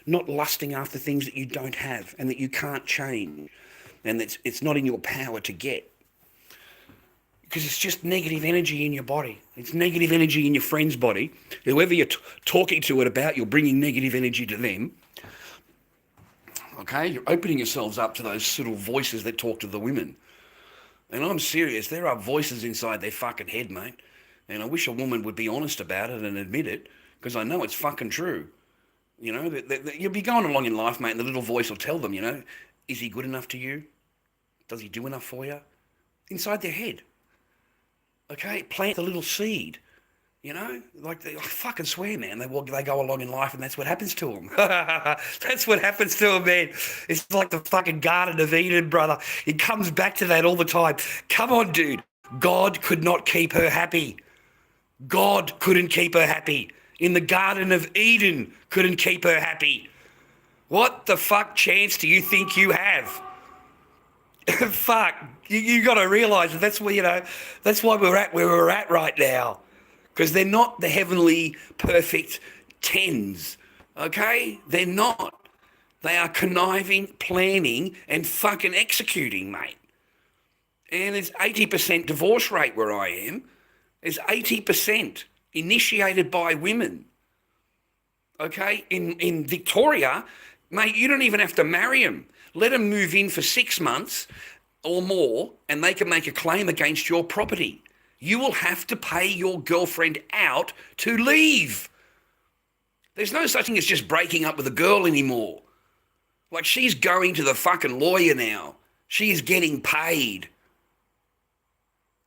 Not lusting after things that you don't have and that you can't change and it's not in your power to get. Because it's just negative energy in your body. It's negative energy in your friend's body. Whoever you're talking to it about, you're bringing negative energy to them. Okay? You're opening yourselves up to those little voices that talk to the women. And I'm serious. There are voices inside their fucking head, mate. And I wish a woman would be honest about it and admit it, because I know it's fucking true. You know, you'll be going along in life, mate, and the little voice will tell them, you know, is he good enough to you? Does he do enough for you? Inside their head. Okay? Plant the little seed. You know? Like, I fucking swear, man, they go along in life and that's what happens to them. That's what happens to them, man. It's like the fucking Garden of Eden, brother. It comes back to that all the time. Come on, dude. God could not keep her happy. God couldn't keep her happy. In the Garden of Eden couldn't keep her happy. What the fuck chance do you think you have? Fuck. You got to realise that that's where, you know, that's why we're at where we're at right now. Because they're not the heavenly, perfect 10s, okay? They're not. They are conniving, planning, and fucking executing, mate. And it's 80% divorce rate where I am. It's 80% initiated by women, okay? In Victoria, mate, you don't even have to marry them. Let them move in for 6 months or more, and they can make a claim against your property. You will have to pay your girlfriend out to leave. There's no such thing as just breaking up with a girl anymore. Like, she's going to the fucking lawyer now. She is getting paid,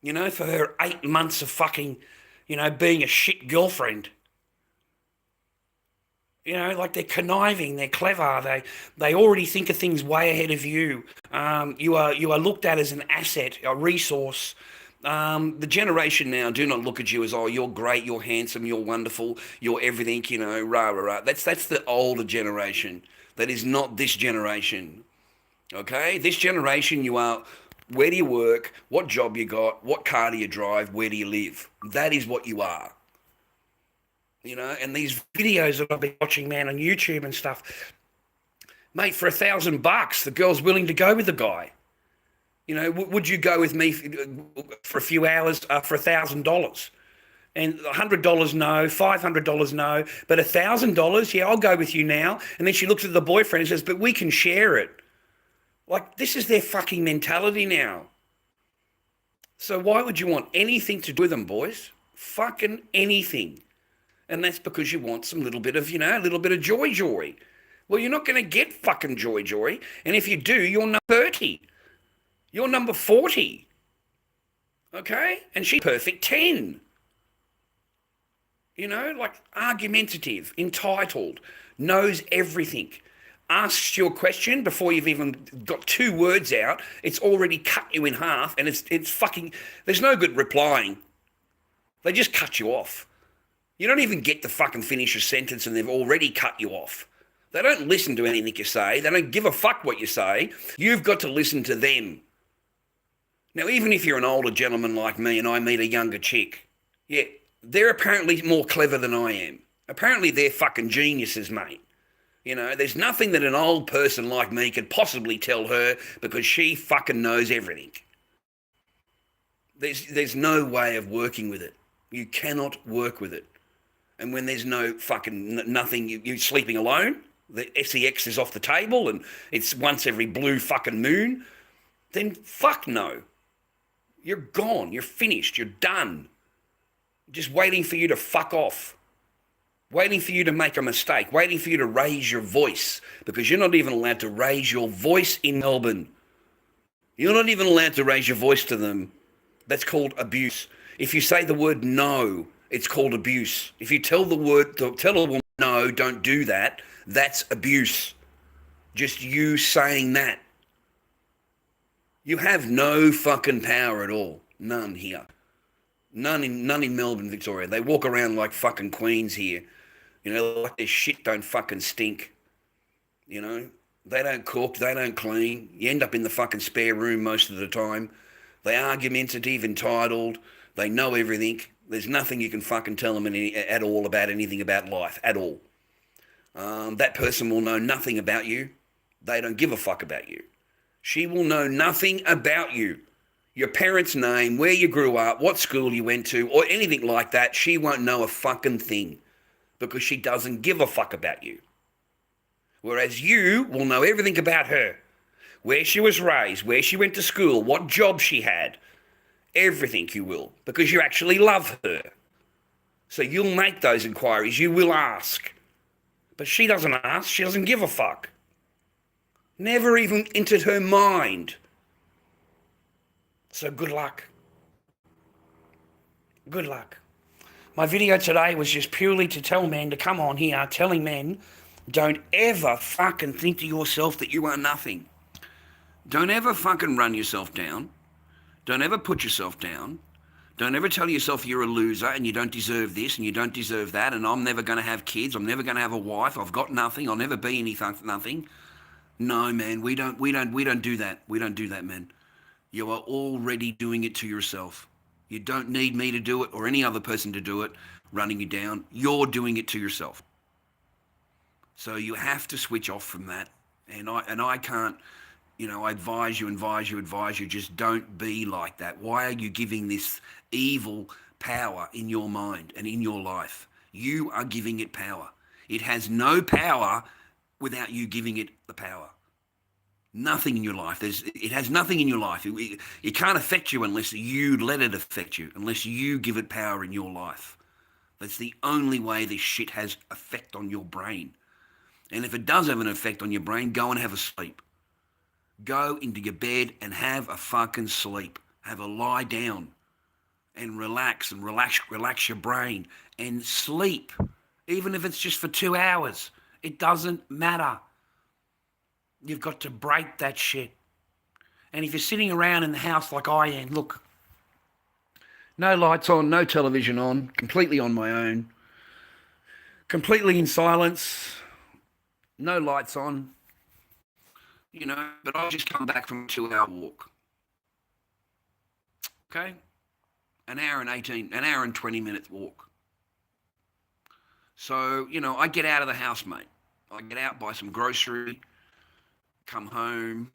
you know, for her 8 months of fucking, you know, being a shit girlfriend. You know, like, they're conniving, they're clever, they already think of things way ahead of you. You are looked at as an asset, a resource, The generation now do not look at you as, oh, you're great, you're handsome, you're wonderful, you're everything, rah, rah, rah. That's the older generation. That is not this generation. Okay? This generation, you are, where do you work, what job you got, what car do you drive, where do you live? That is what you are. And these videos that I've been watching, man, on YouTube and stuff, mate, for $1,000, the girl's willing to go with the guy. Would you go with me for a few hours for $1,000? And $100 no, $500 no, but $1,000, yeah, I'll go with you now. And then she looks at the boyfriend and says, but we can share it. Like, this is their fucking mentality now. So why would you want anything to do with them, boys? Fucking anything. And that's because you want some little bit of, a little bit of joy. Well, you're not going to get fucking joy. And if you do, you're number 30. You're number 40. Okay? And she's perfect 10. Like argumentative, entitled, knows everything. Asks you a question before you've even got 2 words out. It's already cut you in half, and it's fucking, there's no good replying. They just cut you off. You don't even get to fucking finish a sentence and they've already cut you off. They don't listen to anything you say. They don't give a fuck what you say. You've got to listen to them. Now, even if you're an older gentleman like me and I meet a younger chick, yeah, they're apparently more clever than I am. Apparently they're fucking geniuses, mate. There's nothing that an old person like me could possibly tell her because she fucking knows everything. There's no way of working with it. You cannot work with it. And when there's no fucking nothing, you're sleeping alone, the sex is off the table and it's once every blue fucking moon, then fuck no. You're gone. You're finished. You're done. Just waiting for you to fuck off. Waiting for you to make a mistake. Waiting for you to raise your voice. Because you're not even allowed to raise your voice in Melbourne. You're not even allowed to raise your voice to them. That's called abuse. If you say the word no, it's called abuse. If you tell a woman, no, don't do that, that's abuse. Just you saying that. You have no fucking power at all. None here. None in Melbourne, Victoria. They walk around like fucking queens here. Like their shit don't fucking stink. They don't cook, they don't clean. You end up in the fucking spare room most of the time. They're argumentative, entitled. They know everything. There's nothing you can fucking tell them at all about anything about life, at all. That person will know nothing about you. They don't give a fuck about you. She will know nothing about you. Your parents' name, where you grew up, what school you went to, or anything like that. She won't know a fucking thing because she doesn't give a fuck about you. Whereas you will know everything about her. Where she was raised, where she went to school, what job she had. Everything you will, because you actually love her. So you'll make those inquiries. You will ask. But she doesn't ask. She doesn't give a fuck. Never even entered her mind. So good luck. Good luck. My video today was just purely to tell men to come on here, telling men, don't ever fucking think to yourself that you are nothing. Don't ever fucking run yourself down. Don't ever put yourself down. Don't ever tell yourself you're a loser and you don't deserve this and you don't deserve that and I'm never going to have kids. I'm never going to have a wife. I've got nothing. I'll never be anything. Nothing. No, man, we don't do that. We don't do that, man. You are already doing it to yourself. You don't need me to do it or any other person to do it, running you down. You're doing it to yourself. So you have to switch off from that. And I can't, I advise you, just don't be like that. Why are you giving this evil power in your mind and in your life? You are giving it power. It has no power without you giving it the power. Nothing in your life. It has nothing in your life. It can't affect you unless you let it affect you, unless you give it power in your life. That's the only way this shit has effect on your brain. And if it does have an effect on your brain, go and have a sleep. Go into your bed and have a fucking sleep. Have a lie down and relax your brain and sleep. Even if it's just for 2 hours. It doesn't matter. You've got to break that shit. And if you're sitting around in the house like I am, look, No lights on, no television on, completely on my own, completely in silence, no lights on, but I've just come back from a 2-hour walk. Okay? An hour and 20 minutes walk. So, I get out of the house, mate. I get out, buy some grocery, come home,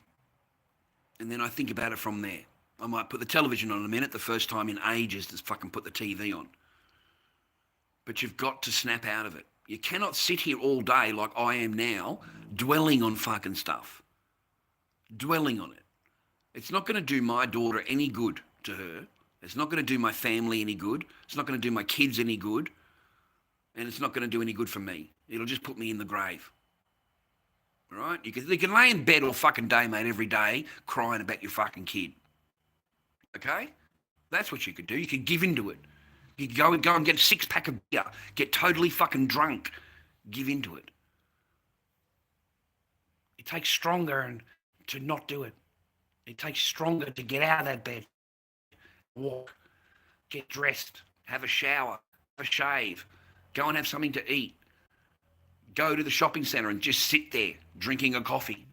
and then I think about it from there. I might put the television on in a minute, the first time in ages to fucking put the TV on. But you've got to snap out of it. You cannot sit here all day like I am now, dwelling on fucking stuff. Dwelling on it. It's not going to do my daughter any good to her. It's not going to do my family any good. It's not going to do my kids any good. And it's not going to do any good for me. It'll just put me in the grave. All right? You can lay in bed all fucking day, mate, every day, crying about your fucking kid. Okay? That's what you could do. You could give into it. You could go and get a 6-pack of beer, get totally fucking drunk, give into it. It takes stronger to not do it. It takes stronger to get out of that bed, walk, get dressed, have a shower, have a shave, go and have something to eat, go to the shopping centre and just sit there drinking a coffee.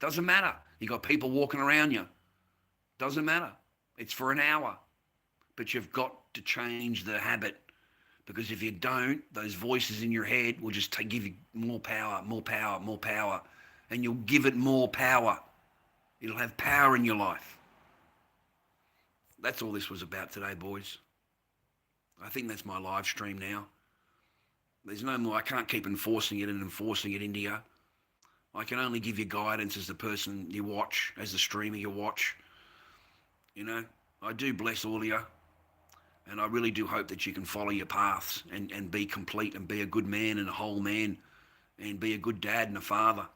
Doesn't matter. You got people walking around you. Doesn't matter. It's for an hour. But you've got to change the habit, because if you don't, those voices in your head will just give you more power, more power, more power, and you'll give it more power. It'll have power in your life. That's all this was about today, boys. I think that's my live stream now. There's no more. I can't keep enforcing it into you. I can only give you guidance as the person you watch, as the streamer you watch. I do bless all of you. And I really do hope that you can follow your paths and be complete and be a good man and a whole man and be a good dad and a father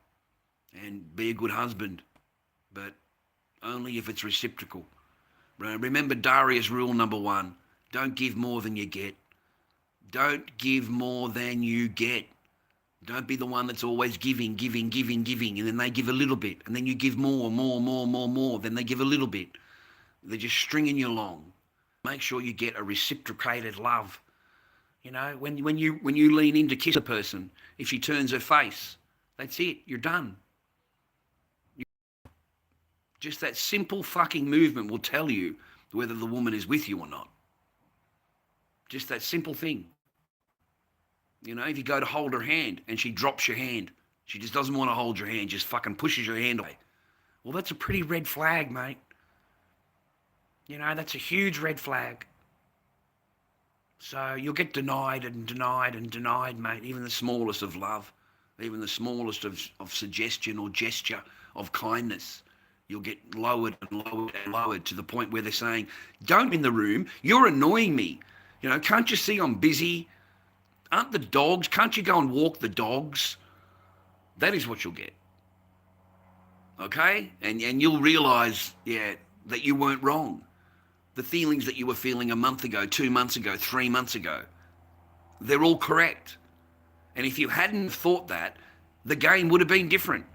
and be a good husband, but only if it's reciprocal. Remember Darius' rule number 1, don't give more than you get. Don't give more than you get. Don't be the one that's always giving, and then they give a little bit, and then you give more, then they give a little bit. They're just stringing you along. Make sure you get a reciprocated love. When you lean in to kiss a person, if she turns her face, that's it, you're done. Just that simple fucking movement will tell you whether the woman is with you or not. Just that simple thing. If you go to hold her hand and she drops your hand, she just doesn't want to hold your hand, just fucking pushes your hand away. Well, that's a pretty red flag, mate. That's a huge red flag. So you'll get denied and denied and denied, mate, even the smallest of love, even the smallest of suggestion or gesture of kindness. You'll get lowered and lowered and lowered to the point where they're saying, don't in the room, you're annoying me. Can't you see I'm busy? Aren't the dogs, can't you go and walk the dogs? That is what you'll get. Okay? And you'll realise, that you weren't wrong. The feelings that you were feeling a month ago, 2 months ago, 3 months ago, they're all correct. And if you hadn't thought that, the game would have been different.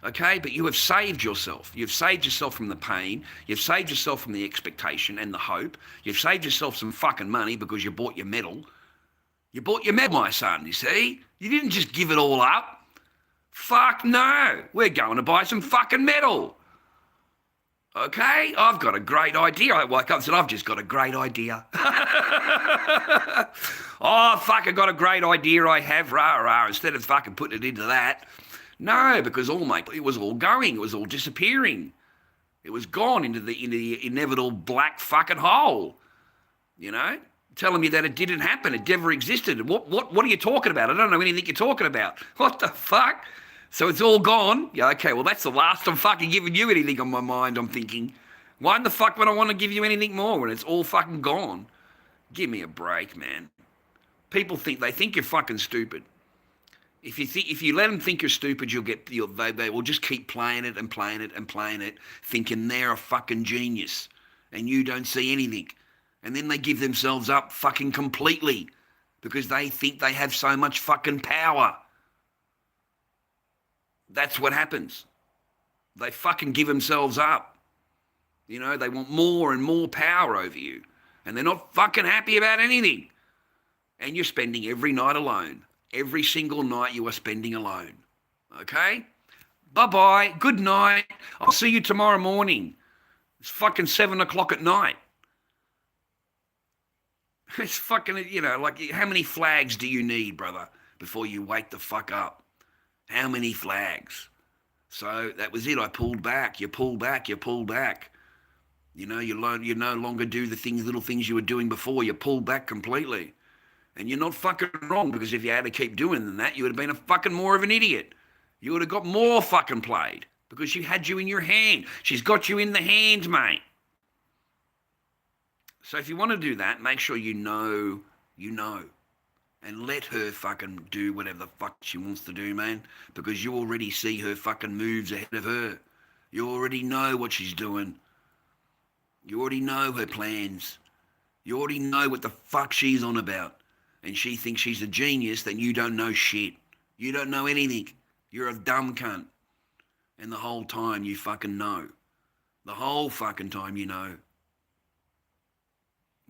Okay? But you have saved yourself. You've saved yourself from the pain. You've saved yourself from the expectation and the hope. You've saved yourself some fucking money because you bought your medal. You bought your medal, my son, you see? You didn't just give it all up. Fuck no. We're going to buy some fucking medal. Okay, I've got a great idea. I woke up and said, I've just got a great idea. Oh, fuck, I got a great idea I have, rah. Instead of fucking putting it into that. No, because it was all going. It was all disappearing. It was gone into the inevitable black fucking hole. Telling me that it didn't happen. It never existed. What are you talking about? I don't know anything you're talking about. What the fuck? So it's all gone. Yeah, okay, well, that's the last I'm fucking giving you anything on my mind, I'm thinking. Why in the fuck would I want to give you anything more when it's all fucking gone? Give me a break, man. People think you're fucking stupid. If you let them think you're stupid, they will just keep playing it and playing it and playing it, thinking they're a fucking genius and you don't see anything. And then they give themselves up fucking completely because they think they have so much fucking power. That's what happens. They fucking give themselves up. They want more and more power over you. and they're not fucking happy about anything. And you're spending every night alone. Every single night you are spending alone. Okay? Bye-bye. Good night. I'll see you tomorrow morning. It's fucking 7 o'clock at night. It's fucking, you know, like, how many flags do you need, brother, before you wake the fuck up? How many flags? So that was it. I pulled back. You pull back. You pull back. You know, you no longer do the things, little things you were doing before. You pull back completely. And you're not fucking wrong, because if you had to keep doing that, you would have been a fucking more of an idiot. You would have got more fucking played, because she had you in your hand. She's got you in the hand, mate. So if you want to do that, make sure you know. And let her fucking do whatever the fuck she wants to do, man. Because you already see her fucking moves ahead of her. You already know what she's doing. You already know her plans. You already know what the fuck she's on about. And she thinks she's a genius, then you don't know shit. You don't know anything. You're a dumb cunt. And the whole time you fucking know. The whole fucking time you know.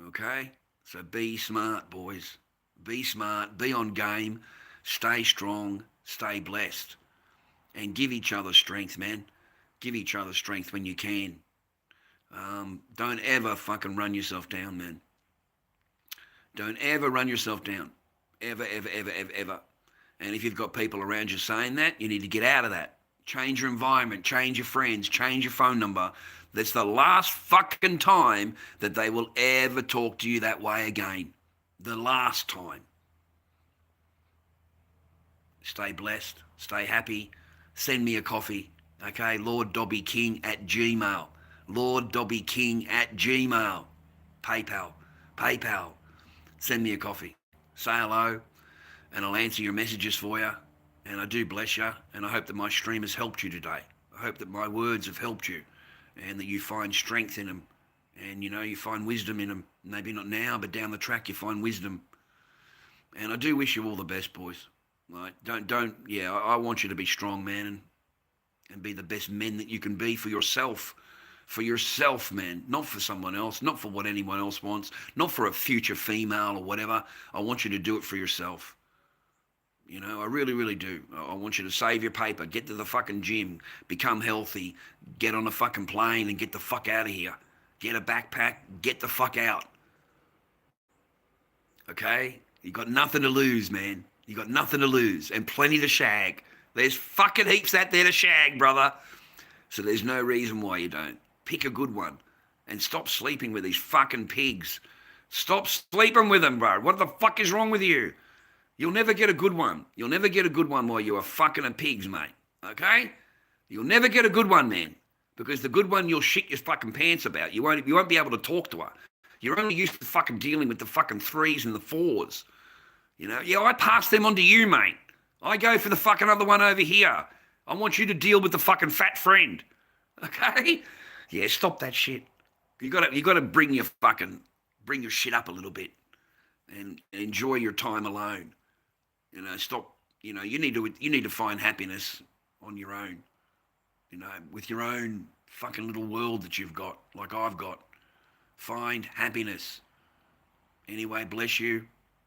Okay? So be smart, boys. Be smart. Be on game. Stay strong. Stay blessed. And give each other strength, man. Give each other strength when you can. Don't ever fucking run yourself down, man. Don't ever run yourself down. Ever, ever, ever, ever, ever. And if you've got people around you saying that, you need to get out of that. Change your environment, change your friends, change your phone number. That's the last fucking time that they will ever talk to you that way again. The last time. Stay blessed. Stay happy. Send me a coffee. Okay, LordDobbyKing@gmail. LordDobbyKing@gmail. PayPal. Send me a coffee. Say hello, and I'll answer your messages for you. And I do bless you, and I hope that my stream has helped you today. I hope that my words have helped you, and that you find strength in them, and you find wisdom in them. Maybe not now, but down the track you find wisdom. And I do wish you all the best, boys. Like, I want you to be strong, man, and be the best men that you can be for yourself. For yourself, man, not for someone else, not for what anyone else wants, not for a future female or whatever. I want you to do it for yourself. I really, really do. I want you to save your paper, get to the fucking gym, become healthy, get on a fucking plane and get the fuck out of here. Get a backpack, get the fuck out. Okay? You got nothing to lose, man. You got nothing to lose, and plenty to shag. There's fucking heaps out there to shag, brother. So there's no reason why you don't. Pick a good one and stop sleeping with these fucking pigs. Stop sleeping with them, bro. What the fuck is wrong with you? You'll never get a good one. You'll never get a good one while you are fucking a pigs, mate. Okay? You'll never get a good one, man. Because the good one you'll shit your fucking pants about. You won't be able to talk to her. You're only used to fucking dealing with the fucking 3s and the 4s. Yeah, I pass them on to you, mate. I go for the fucking other one over here. I want you to deal with the fucking fat friend. Okay? Yeah, stop that shit. You gotta bring your shit up a little bit and enjoy your time alone. Stop. You need to find happiness on your own. With your own fucking little world that you've got, like I've got. Find happiness. Anyway, bless you.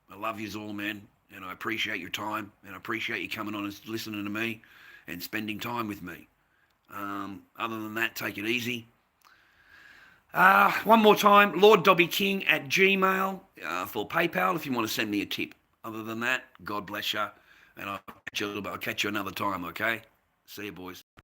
I love yous all, man, and I appreciate your time, and I appreciate you coming on and listening to me and spending time with me. Other than that, take it easy. One more time, LordDobbyKing@gmail for PayPal if you want to send me a tip. Other than that, God bless you, and I'll catch you another time, okay? See you, boys.